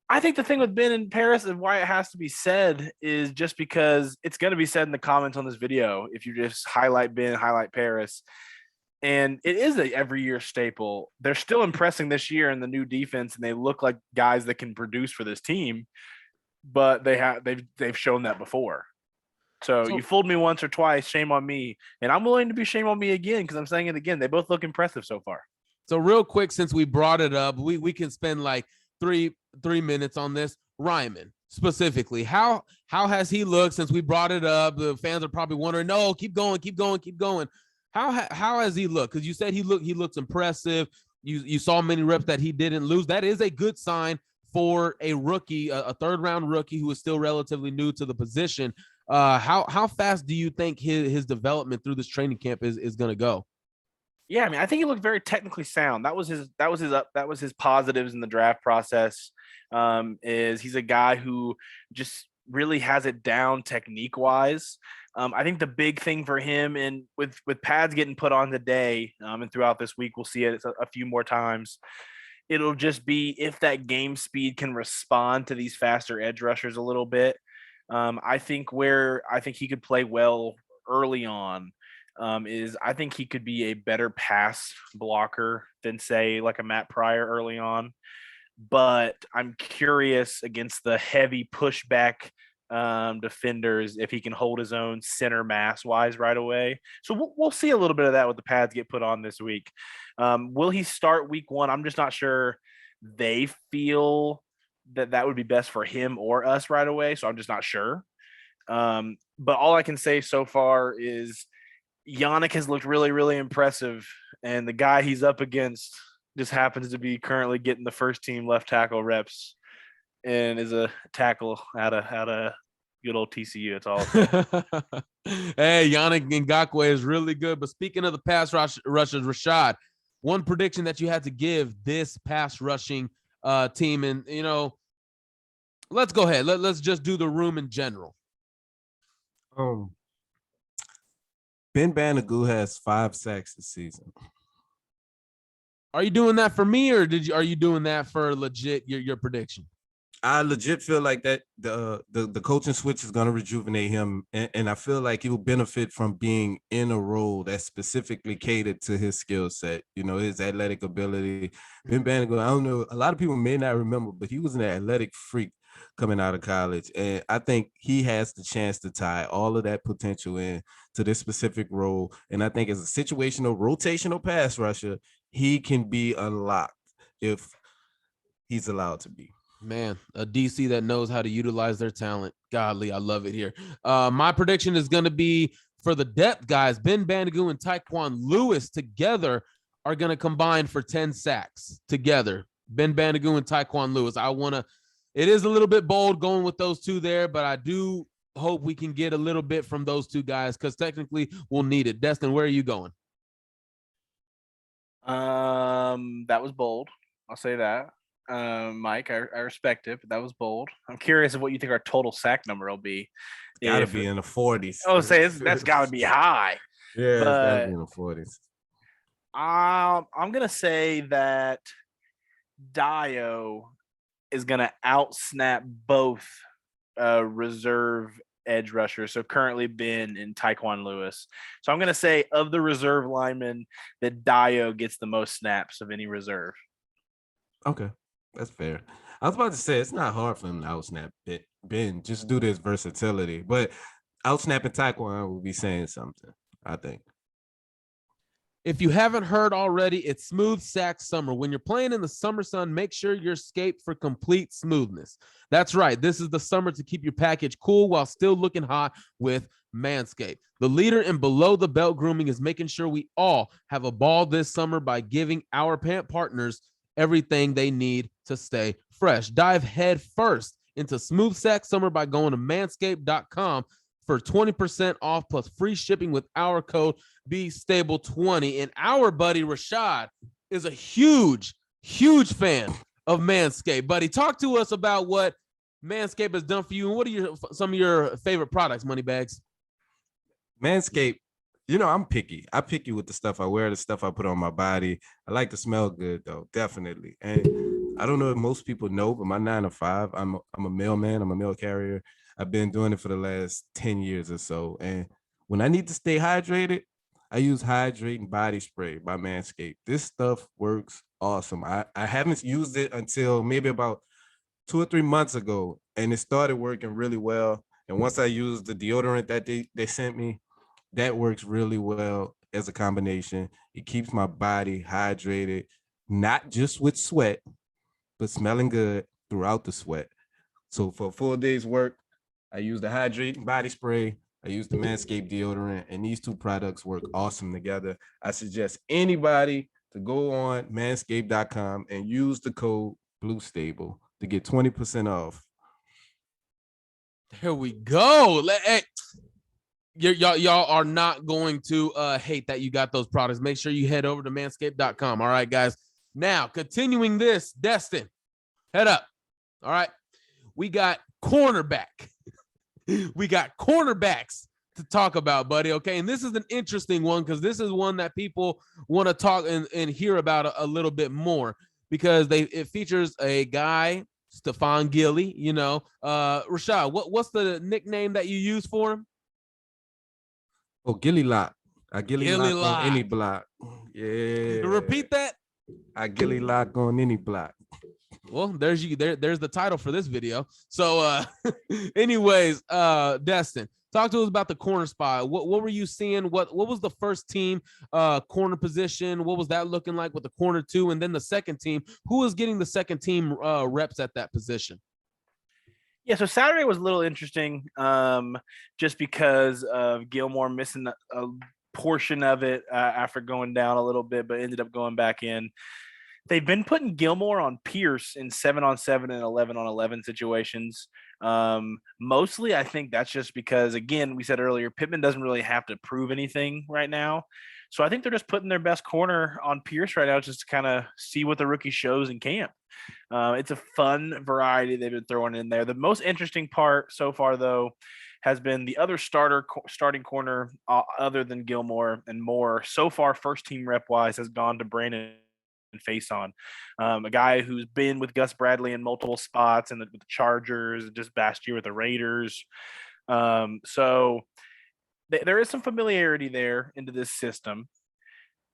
I think the thing with Ben and Paris and why it has to be said is just because it's going to be said in the comments on this video if you just highlight Ben, highlight Paris. And it is a every year staple. They're still impressing this year in the new defense, and they look like guys that can produce for this team. But they've shown that before. So you fooled me once or twice. Shame on me, and I'm willing to be shame on me again because I'm saying it again. They both look impressive so far. So real quick, since we brought it up, we can spend like three minutes on this. Ryman specifically, how has he looked since we brought it up? The fans are probably wondering. No, keep going. How has he looked? Because you said he looks impressive. You saw many reps that he didn't lose. That is a good sign for a rookie, a third-round rookie who is still relatively new to the position. How fast do you think his development through this training camp is going to go? Yeah, I mean, I think he looked very technically sound. That was his positives in the draft process. Is he's a guy who just really has it down technique-wise. I think the big thing for him, and with pads getting put on today and throughout this week, we'll see it a few more times. It'll just be if that game speed can respond to these faster edge rushers a little bit. I think he could play well early on is I think he could be a better pass blocker than, say, like a Matt Pryor early on. But I'm curious against the heavy pushback defenders if he can hold his own center mass wise right away. So we'll see a little bit of that with the pads get put on this week. Will he start week 1? I'm just not sure they feel that would be best for him or us right away. So I'm just not sure. But all I can say so far is Yannick has looked really, really impressive. And the guy he's up against just happens to be currently getting the first team left tackle reps and is a tackle out of good old TCU. It's all. Hey, Yannick Ngakoue is really good. But speaking of the pass rushers, Rashad, one prediction that you had to give this pass rushing team, and let's go ahead. Let's just do the room in general. Ben Banigou has 5 sacks this season. Are you doing that for me, or are you doing that for legit your prediction? I legit feel like that the coaching switch is going to rejuvenate him, and I feel like he will benefit from being in a role that's specifically catered to his skill set, his athletic ability. Ben Banigou, I don't know, a lot of people may not remember, but he was an athletic freak coming out of college, and I think he has the chance to tie all of that potential in to this specific role, and I think as a situational, rotational pass rusher, he can be unlocked if he's allowed to be. Man, a DC that knows how to utilize their talent. Godly, I love it here. My prediction is going to be for the depth guys. Ben Banigou and Tyquan Lewis together are going to combine for 10 sacks together. Ben Banigou and Tyquan Lewis. It is a little bit bold going with those two there, but I do hope we can get a little bit from those two guys because technically we'll need it. Destin, where are you going? That was bold. I'll say that. Mike. I respect it, but that was bold. I'm curious of what you think our total sack number will be. Gotta be in the 40s. Oh, that's got to be high. Yeah, but it's gotta be in the 40s. I'm gonna say that Dio is gonna outsnap both reserve edge rushers. So currently Ben and Tyquan Lewis. So I'm gonna say of the reserve linemen that Dio gets the most snaps of any reserve. Okay, that's fair. I was about to say it's not hard for him to outsnap Ben. Just do this versatility, but outsnapping Taekwondo will be saying something, I think. If you haven't heard already, it's Smooth Sack Summer. When you're playing in the summer sun, make sure you're scaped for complete smoothness. That's right. This is the summer to keep your package cool while still looking hot with Manscape. The leader in below the belt grooming is making sure we all have a ball this summer by giving our pant partners everything they need to stay fresh. Dive head first into Smooth Sack Summer by going to manscaped.com for 20% off plus free shipping with our code BStable20. And our buddy Rashad is a huge fan of Manscaped. Buddy, talk to us about what Manscaped has done for you and what are some of your favorite products, Moneybags? Manscaped, I'm picky. I picky with the stuff I wear, the stuff I put on my body. I like to smell good though, definitely. And I don't know if most people know, but my 9 to 5, I'm a mailman, I'm a mail carrier. I've been doing it for the last 10 years or so. And when I need to stay hydrated, I use Hydrating body spray by Manscaped. This stuff works awesome. I haven't used it until maybe about 2 or 3 months ago, and it started working really well. And once I used the deodorant that they sent me, that works really well as a combination. It keeps my body hydrated, not just with sweat, but smelling good throughout the sweat. So for a full day's work, I use the Hydrating body spray. I use the Manscaped deodorant, and these two products work awesome together. I suggest anybody to go on manscaped.com and use the code BLUESTABLE to get 20% off. Here we go. Hey, y'all are not going to hate that you got those products. Make sure you head over to manscaped.com. All right, guys. Now, continuing this, Destin, head up. All right. We got cornerback. We got cornerbacks to talk about, buddy. Okay. And this is an interesting one because this is one that people want to talk and hear about a little bit more because it features a guy, Stephon Gilly, Rashad, what's the nickname that you use for him? Oh, Gilly Lock. I Gilly Lock Lock on any block. Yeah. Repeat that. I Gilly Lock on any block. Well, there's the title for this video. So anyways, Destin, talk to us about the corner spot. What were you seeing? What was the first team corner position? What was that looking like with the corner 2? And then the second team, who was getting the second team reps at that position? Yeah, so Saturday was a little interesting just because of Gilmore missing a portion of it after going down a little bit, but ended up going back in. They've been putting Gilmore on Pierce in 7-on-7 and 11-on-11 situations. Mostly, I think that's just because, again, we said earlier, Pittman doesn't really have to prove anything right now. So I think they're just putting their best corner on Pierce right now just to kind of see what the rookie shows in camp. It's a fun variety they've been throwing in there. The most interesting part so far, though, has been the other starting corner other than Gilmore and Moore. So far, first team rep-wise has gone to Brandon Faison, a guy who's been with Gus Bradley in multiple spots and with the Chargers, just last year with the Raiders. So there is some familiarity there into this system.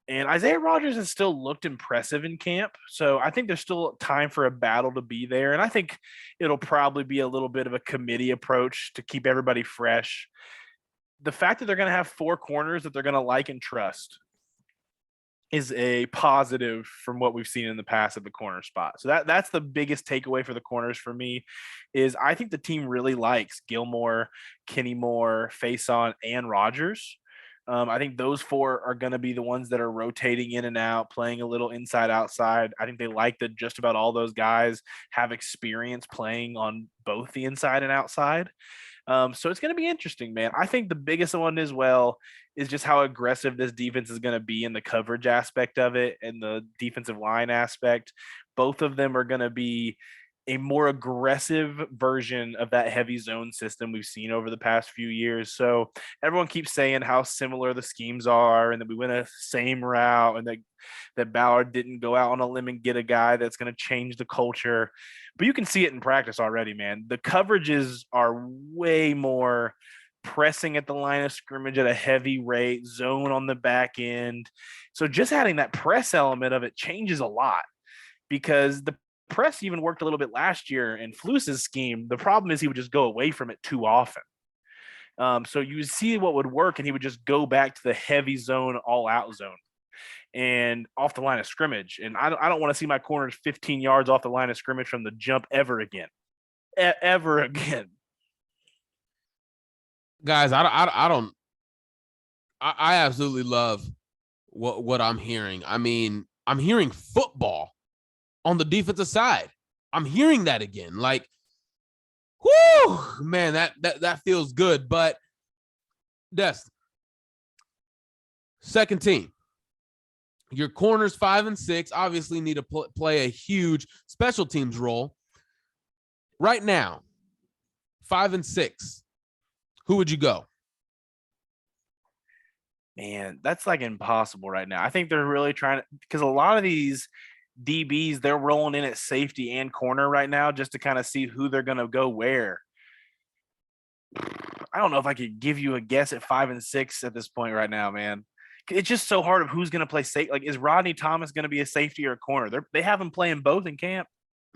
And Isaiah Rodgers has still looked impressive in camp. So I think there's still time for a battle to be there. And I think it'll probably be a little bit of a committee approach to keep everybody fresh. The fact that they're going to have 4 corners that they're going to like and trust is a positive from what we've seen in the past at the corner spot. So that's the biggest takeaway for the corners for me is I think the team really likes Gilmore, Kenny Moore, Faison, and Rodgers. I think those 4 are going to be the ones that are rotating in and out, playing a little inside outside. I think they like that just about all those guys have experience playing on both the inside and outside. So it's going to be interesting, man. I think the biggest one as well is just how aggressive this defense is going to be in the coverage aspect of it and the defensive line aspect. both of them are going to be a more aggressive version of that heavy zone system we've seen over the past few years. So everyone keeps saying how similar the schemes are and that we went a same route and that Ballard didn't go out on a limb and get a guy that's going to change the culture. But you can see it in practice already, man. The coverages are way more pressing at the line of scrimmage at a heavy rate, zone on the back end. So just adding that press element of it changes a lot, because the press even worked a little bit last year in Flus's scheme. The problem is he would just go away from it too often. So you would see what would work, and he would just go back to the heavy zone, all out zone and off the line of scrimmage. And I don't want to see my corners 15 yards off the line of scrimmage from the jump ever again. Ever again. Guys, I absolutely love what I'm hearing. I mean, I'm hearing football on the defensive side. I'm hearing that again. Like, whoo, man, that feels good. But Des, second team, your corners 5 and 6 obviously need to play a huge special teams role. Right now, 5 and 6, who would you go? Man, that's like impossible right now. I think they're really trying to, because a lot of these DBs, they're rolling in at safety and corner right now just to kind of see who they're going to go where. I don't know if I could give you a guess at 5 and 6 at this point right now, man. It's just so hard of who's going to play safe. Like, is Rodney Thomas going to be a safety or a corner? They have him playing both in camp.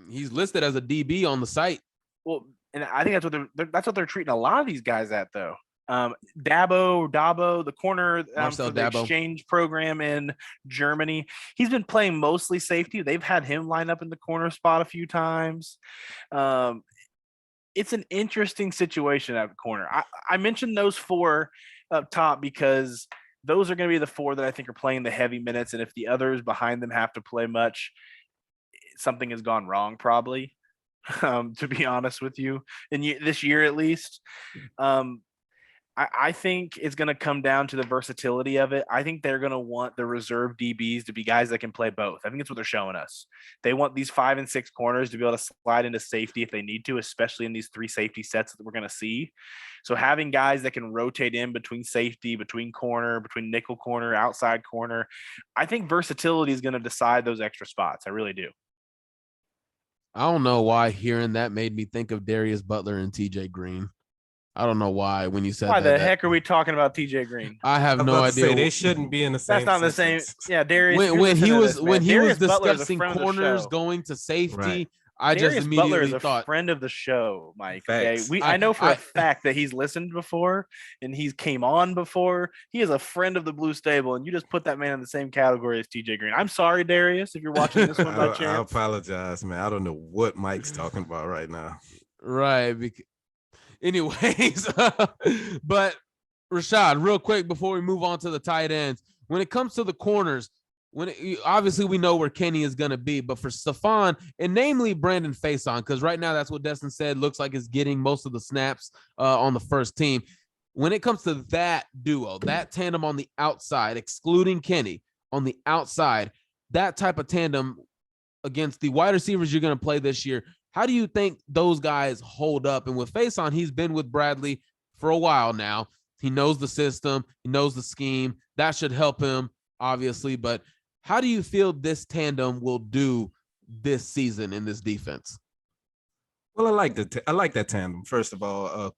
He's listed as a DB on the site. Well, and I think that's what they're treating a lot of these guys at, though. Dabo, the corner for the exchange program in Germany, he's been playing mostly safety. They've had him line up in the corner spot a few times. It's an interesting situation at corner. I mentioned those 4 up top because those are going to be the 4 that I think are playing the heavy minutes. And if the others behind them have to play much, something has gone wrong, probably, to be honest with you, this year at least. I think it's going to come down to the versatility of it. I think they're going to want the reserve DBs to be guys that can play both. I think that's what they're showing us. They want these 5 and 6 corners to be able to slide into safety if they need to, especially in these 3 safety sets that we're going to see. So having guys that can rotate in between safety, between corner, between nickel corner, outside corner, I think versatility is going to decide those extra spots. I really do. I don't know why hearing that made me think of Darius Butler and TJ Green. I don't know why when you said why the heck are we talking about TJ Green? I have no idea. They shouldn't be in the same. That's not the same. Yeah, Darius. When he was discussing corners going to safety, right. I Darius just immediately Butler is a thought friend of the show, Mike. Okay? I know for a fact that he's listened before and he's came on before. He is a friend of the Blue Stable, and you just put that man in the same category as TJ Green. I'm sorry, Darius, if you're watching this one by chance. I apologize, man. I don't know what Mike's talking about right now. Right. Anyways, but Rashad, real quick before we move on to the tight ends, when it comes to the corners, obviously we know where Kenny is going to be, but for Stephon and namely Brandon Faison, because right now that's what Destin said, looks like is getting most of the snaps on the first team. When it comes to that duo, that tandem on the outside, excluding Kenny on the outside, that type of tandem against the wide receivers you're going to play this year, how do you think those guys hold up? And with Faison, he's been with Bradley for a while now. He knows the system. He knows the scheme. That should help him, obviously. But how do you feel this tandem will do this season in this defense? Well, I like that tandem. First of all,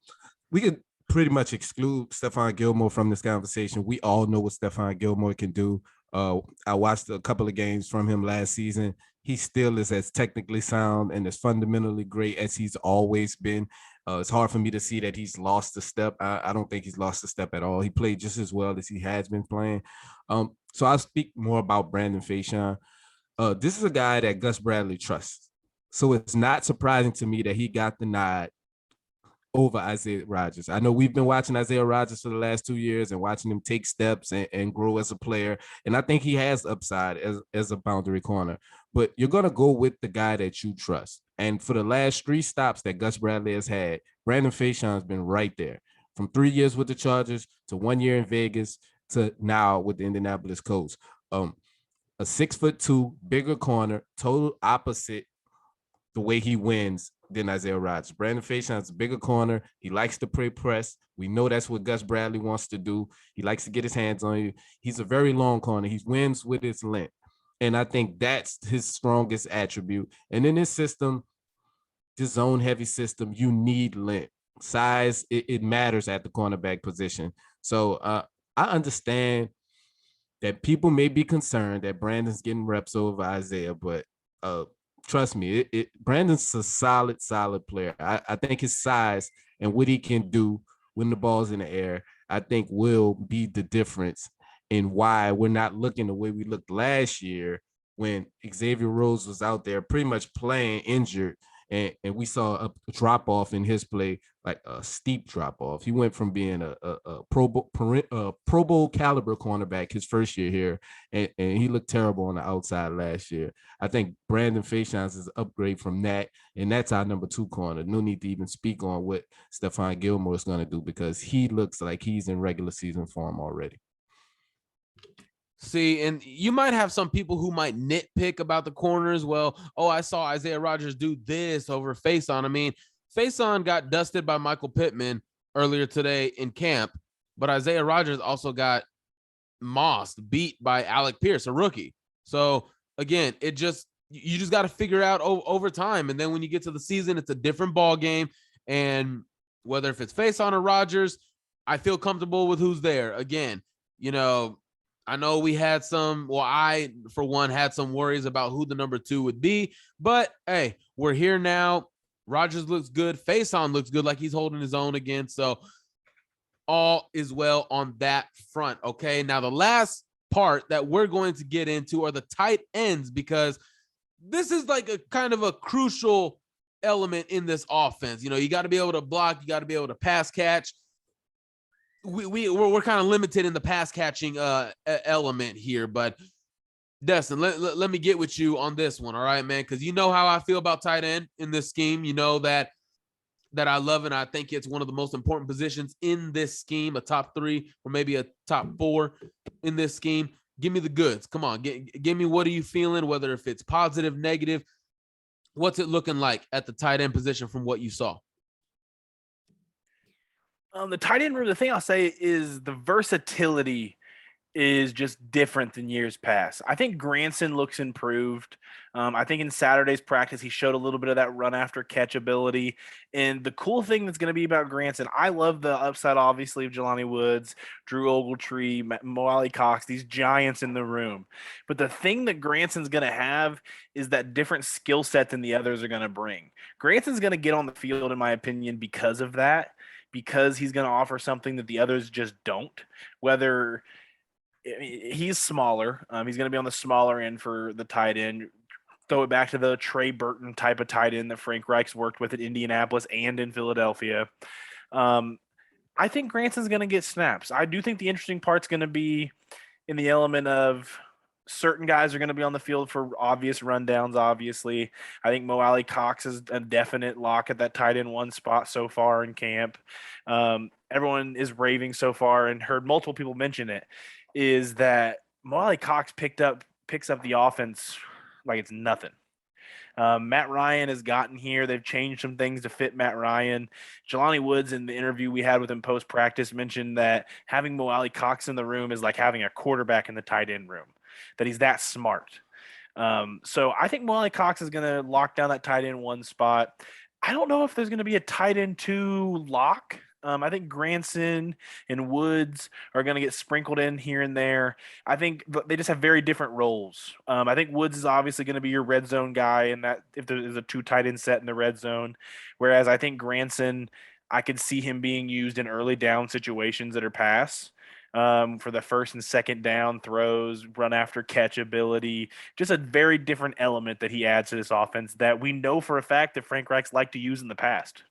we could pretty much exclude Stephon Gilmore from this conversation. We all know what Stephon Gilmore can do. I watched a couple of games from him last season. He still is as technically sound and as fundamentally great as he's always been. It's hard for me to see that he's lost a step. I don't think he's lost a step at all. He played just as well as he has been playing. So I'll speak more about Brandon Faison. This is a guy that Gus Bradley trusts. So it's not surprising to me that he got the nod over Isaiah Rodgers. I know we've been watching Isaiah Rodgers for the last 2 years and watching him take steps and grow as a player. And I think he has upside as a boundary corner. But you're going to go with the guy that you trust. And for the last 3 stops that Gus Bradley has had, Brandon Faison has been right there. From 3 years with the Chargers to 1 year in Vegas to now with the Indianapolis Colts. a 6'2", bigger corner, total opposite the way he wins than Isaiah Rodgers. Brandon Facyon's a bigger corner. He likes to play press. We know that's what Gus Bradley wants to do. He likes to get his hands on you. He's a very long corner. He wins with his length. And I think that's his strongest attribute. And in this system, this zone-heavy system, you need length. Size, it matters at the cornerback position. So I understand that people may be concerned that Brandon's getting reps over Isaiah, but trust me, Brandon's a solid player. I think his size and what he can do when the ball's in the air, I think will be the difference in why we're not looking the way we looked last year when Xavier Rhodes was out there pretty much playing injured. And we saw a drop off in his play, like a steep drop off. He went from being a Pro Bowl caliber cornerback his first year here, and he looked terrible on the outside last year. I think Brandon Facyon's is an upgrade from that, and that's our number 2 corner. No need to even speak on what Stephon Gilmore is going to do because he looks like he's in regular season form already. See, and you might have some people who might nitpick about the corners. Well, I saw Isaiah Rodgers do this over Facyon. I mean, Facyon got dusted by Michael Pittman earlier today in camp, but Isaiah Rodgers also got beat by Alec Pierce, a rookie. So again, you just got to figure out over time. And then when you get to the season, it's a different ball game. And whether if it's Facyon or Rodgers, I feel comfortable with who's there. Again, I know we had I, for one, had some worries about who the number 2 would be, but hey, we're here now. Rodgers looks good. Facyon looks good, like he's holding his own again. So all is well on that front. Okay. Now the last part that we're going to get into are the tight ends, because this is like a kind of a crucial element in this offense. You got to be able to block. You got to be able to pass catch. We're kind of limited in the pass catching element here, but Destin, let me get with you on this one. All right, man. Cause you know how I feel about tight end in this scheme. You know that I love it. I think it's one of the most important positions in this scheme, a top 3 or maybe a top 4 in this scheme. Give me the goods. Come on. Give me, what are you feeling? Whether if it's positive, negative, what's it looking like at the tight end position from what you saw? The tight end room, the thing I'll say is the versatility is just different than years past. I think Granson looks improved. I think in Saturday's practice, he showed a little bit of that run after catch ability. And the cool thing that's going to be about Granson, I love the upside, obviously, of Jelani Woods, Drew Ogletree, Mo Alley Cox, these giants in the room. But the thing that Granson's going to have is that different skill set than the others are going to bring. Granson's going to get on the field, in my opinion, because of that, because he's going to offer something that the others just don't. Whether he's smaller, he's going to be on the smaller end for the tight end. Throw it back to the Trey Burton type of tight end that Frank Reich's worked with at Indianapolis and in Philadelphia. I think Granson's going to get snaps. I do think the interesting part's going to be in the element of certain guys are going to be on the field for obvious rundowns, obviously. I think Mo Alley Cox is a definite lock at that tight end 1 spot so far in camp. Everyone is raving so far, and heard multiple people mention it, is that Mo Alley Cox picks up the offense like it's nothing. Matt Ryan has gotten here. They've changed some things to fit Matt Ryan. Jelani Woods, in the interview we had with him post-practice, mentioned that having Mo Alley Cox in the room is like having a quarterback in the tight end room, that he's that smart. So I think Mo Alley Cox is going to lock down that tight end 1 spot. I don't know if there's going to be a tight end 2 lock. I think Granson and Woods are going to get sprinkled in here and there. I think they just have very different roles. I think Woods is obviously going to be your red zone guy, and that if there is a 2 tight end set in the red zone, whereas I think Granson, I could see him being used in early down situations that are pass. For the first and second down throws, run after catch ability, just a very different element that he adds to this offense that we know for a fact that Frank Reich's liked to use in the past.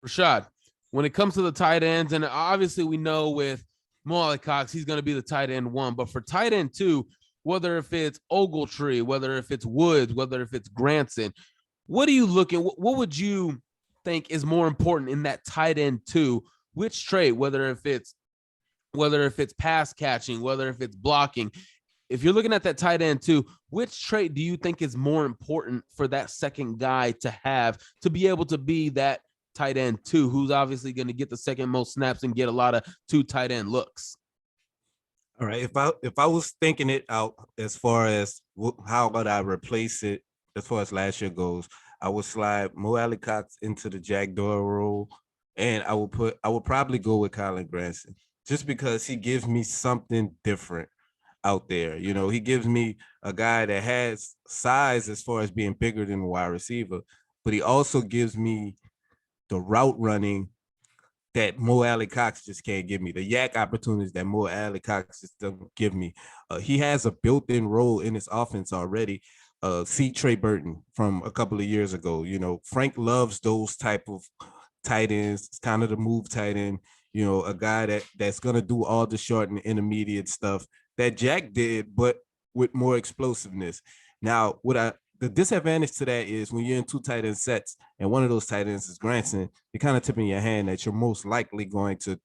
Rashad, when it comes to the tight ends, and obviously we know with Mo Alley Cox, he's going to be the tight end 1, but for tight end 2, whether if it's Ogletree, whether if it's Woods, whether if it's Granson, what are you looking, what would you think is more important in that tight end 2? Which trait, whether if it's whether if it's pass catching, whether if it's blocking. If you're looking at that tight end too, which trait do you think is more important for that second guy to have to be able to be that tight end too, who's obviously going to get the second most snaps and get a lot of two tight end looks? All right. If I was thinking it out as far as how would I replace it as far as last year goes, I would slide Mo Alley Cox into the Jack Doyle role, and I would probably go with Colin Granson just because he gives me something different out there. You know, he gives me a guy that has size as far as being bigger than a wide receiver, but he also gives me the route running that Mo Alley Cox just can't give me, the yak opportunities that Mo Alley Cox just doesn't give me. He has a built-in role in his offense already. See Trey Burton from a couple of years ago. You know, Frank loves those type of tight ends. It's kind of the move tight end, you know, a guy that's going to do all the short and intermediate stuff that Jack did, but with more explosiveness. Now, the disadvantage to that is when you're in two tight end sets and one of those tight ends is Granson, you're kind of tipping your hand that you're most likely going to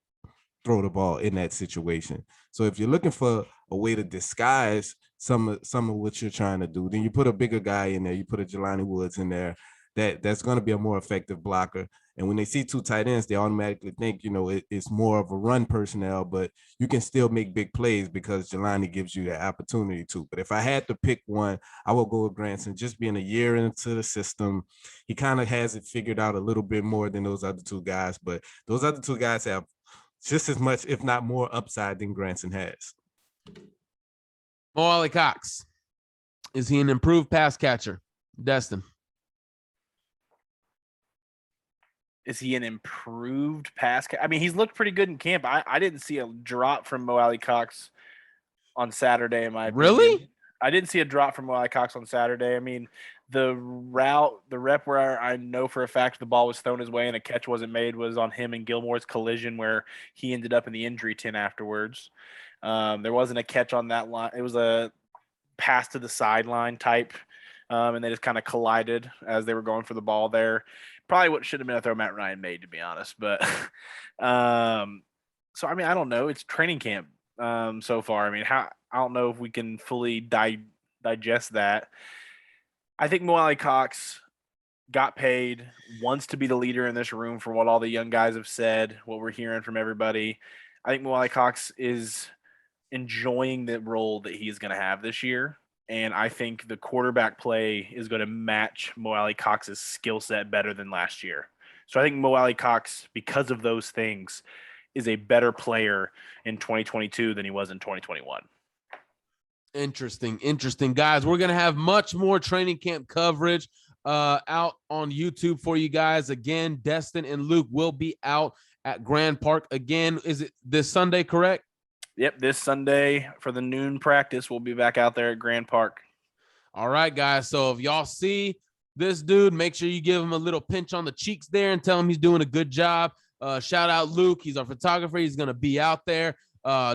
throw the ball in that situation. So if you're looking for a way to disguise some of what you're trying to do, then you put a bigger guy in there. You put a Jelani Woods in there that's going to be a more effective blocker. And when they see two tight ends, they automatically think, you know, it's more of a run personnel, but you can still make big plays because Jelani gives you that opportunity to. But if I had to pick one, I would go with Granson. Just being a year into the system, he kind of has it figured out a little bit more than those other two guys. But those other two guys have just as much, if not more, upside than Granson has. Mo Alley Cox, is he an improved pass catcher? Destin. Is he an improved pass? I mean, he's looked pretty good in camp. I didn't see a drop from Mo Alley Cox on Saturday, in my opinion. Really? I didn't see a drop from Mo Alley Cox on Saturday. I mean, the rep where I know for a fact the ball was thrown his way and a catch wasn't made was on him and Gilmore's collision where he ended up in the injury tent afterwards. There wasn't a catch on that line. It was a pass to the sideline type, and they just kind of collided as they were going for the ball there. Probably what should have been a throw Matt Ryan made, to be honest. But so, I mean, I don't know. It's training camp so far. I mean, I don't know if we can fully digest that. I think Mo Alley Cox got paid, wants to be the leader in this room for what all the young guys have said, what we're hearing from everybody. I think Mo Alley Cox is enjoying the role that he's going to have this year. And I think the quarterback play is going to match Mo Alley Cox's skill set better than last year. So I think Mo Alley Cox, because of those things, is a better player in 2022 than he was in 2021. Interesting. Guys, we're going to have much more training camp coverage out on YouTube for you guys. Again, Destin and Luke will be out at Grand Park again. Is it this Sunday, correct? Yep, this Sunday for the noon practice, we'll be back out there at Grand Park. All right, guys. So if y'all see this dude, make sure you give him a little pinch on the cheeks there and tell him he's doing a good job. Shout out Luke. He's our photographer. He's going to be out there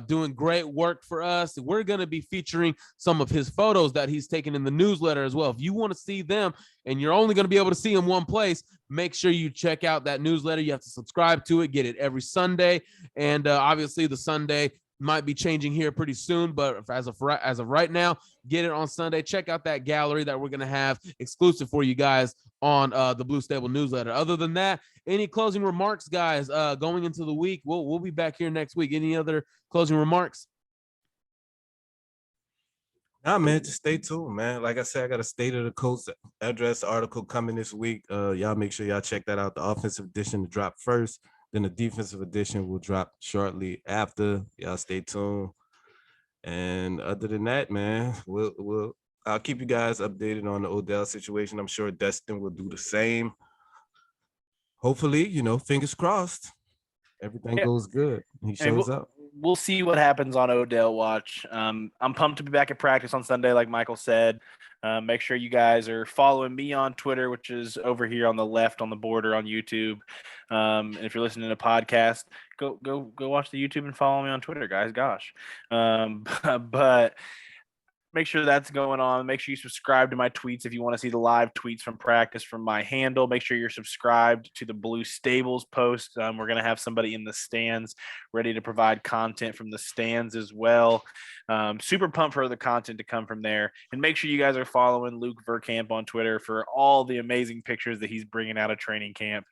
doing great work for us. We're going to be featuring some of his photos that he's taken in the newsletter as well. If you want to see them and you're only going to be able to see them one place, make sure you check out that newsletter. You have to subscribe to it, get it every Sunday. And obviously the Sunday might be changing here pretty soon, but as of right now, get it on Sunday. Check out that gallery that we're going to have exclusive for you guys on the Blue Stable newsletter. Other than that, any closing remarks, guys, going into the week? We'll be back here next week. Any other closing remarks? Nah, man, just stay tuned, man. Like I said, I got a State of the Colts address article coming this week. Y'all make sure y'all check that out. The offensive edition to drop first. Then the defensive edition will drop shortly after. Y'all stay tuned. And other than that, man, I'll keep you guys updated on the Odell situation. I'm sure Destin will do the same. Hopefully, fingers crossed, everything goes good. He shows up. We'll see what happens on Odell Watch. I'm pumped to be back at practice on Sunday, like Michael said. Make sure you guys are following me on Twitter, which is over here on the left on the border on YouTube. And if you're listening to a podcast, go watch the YouTube and follow me on Twitter, guys. Gosh. But make sure that's going on. Make sure you subscribe to my tweets if you want to see the live tweets from practice from my handle. Make sure you're subscribed to the Blue Stables post. We're going to have somebody in the stands ready to provide content from the stands as well. Super pumped for the content to come from there. And make sure you guys are following Luke Verkamp on Twitter for all the amazing pictures that he's bringing out of training camp.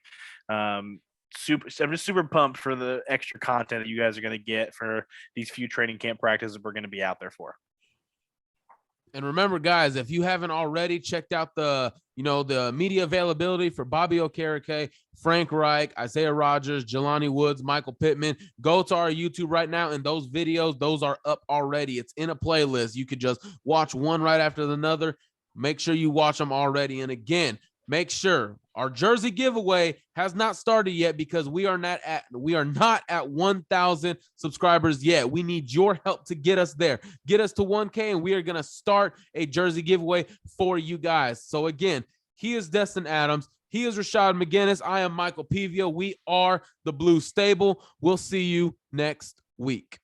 I'm just super pumped for the extra content that you guys are going to get for these few training camp practices we're going to be out there for. And remember, guys, if you haven't already checked out the media availability for Bobby Okereke, Frank Reich, Isaiah Rodgers, Jelani Woods, Michael Pittman, go to our YouTube right now. And those videos, those are up already. It's in a playlist. You could just watch one right after another. Make sure you watch them already. And again, make sure our jersey giveaway has not started yet because we are not at 1,000 subscribers yet. We need your help to get us there. Get us to 1K, and we are going to start a jersey giveaway for you guys. So again, he is Destin Adams. He is Rashad McGinnis. I am Michael Pivio. We are the Blue Stable. We'll see you next week.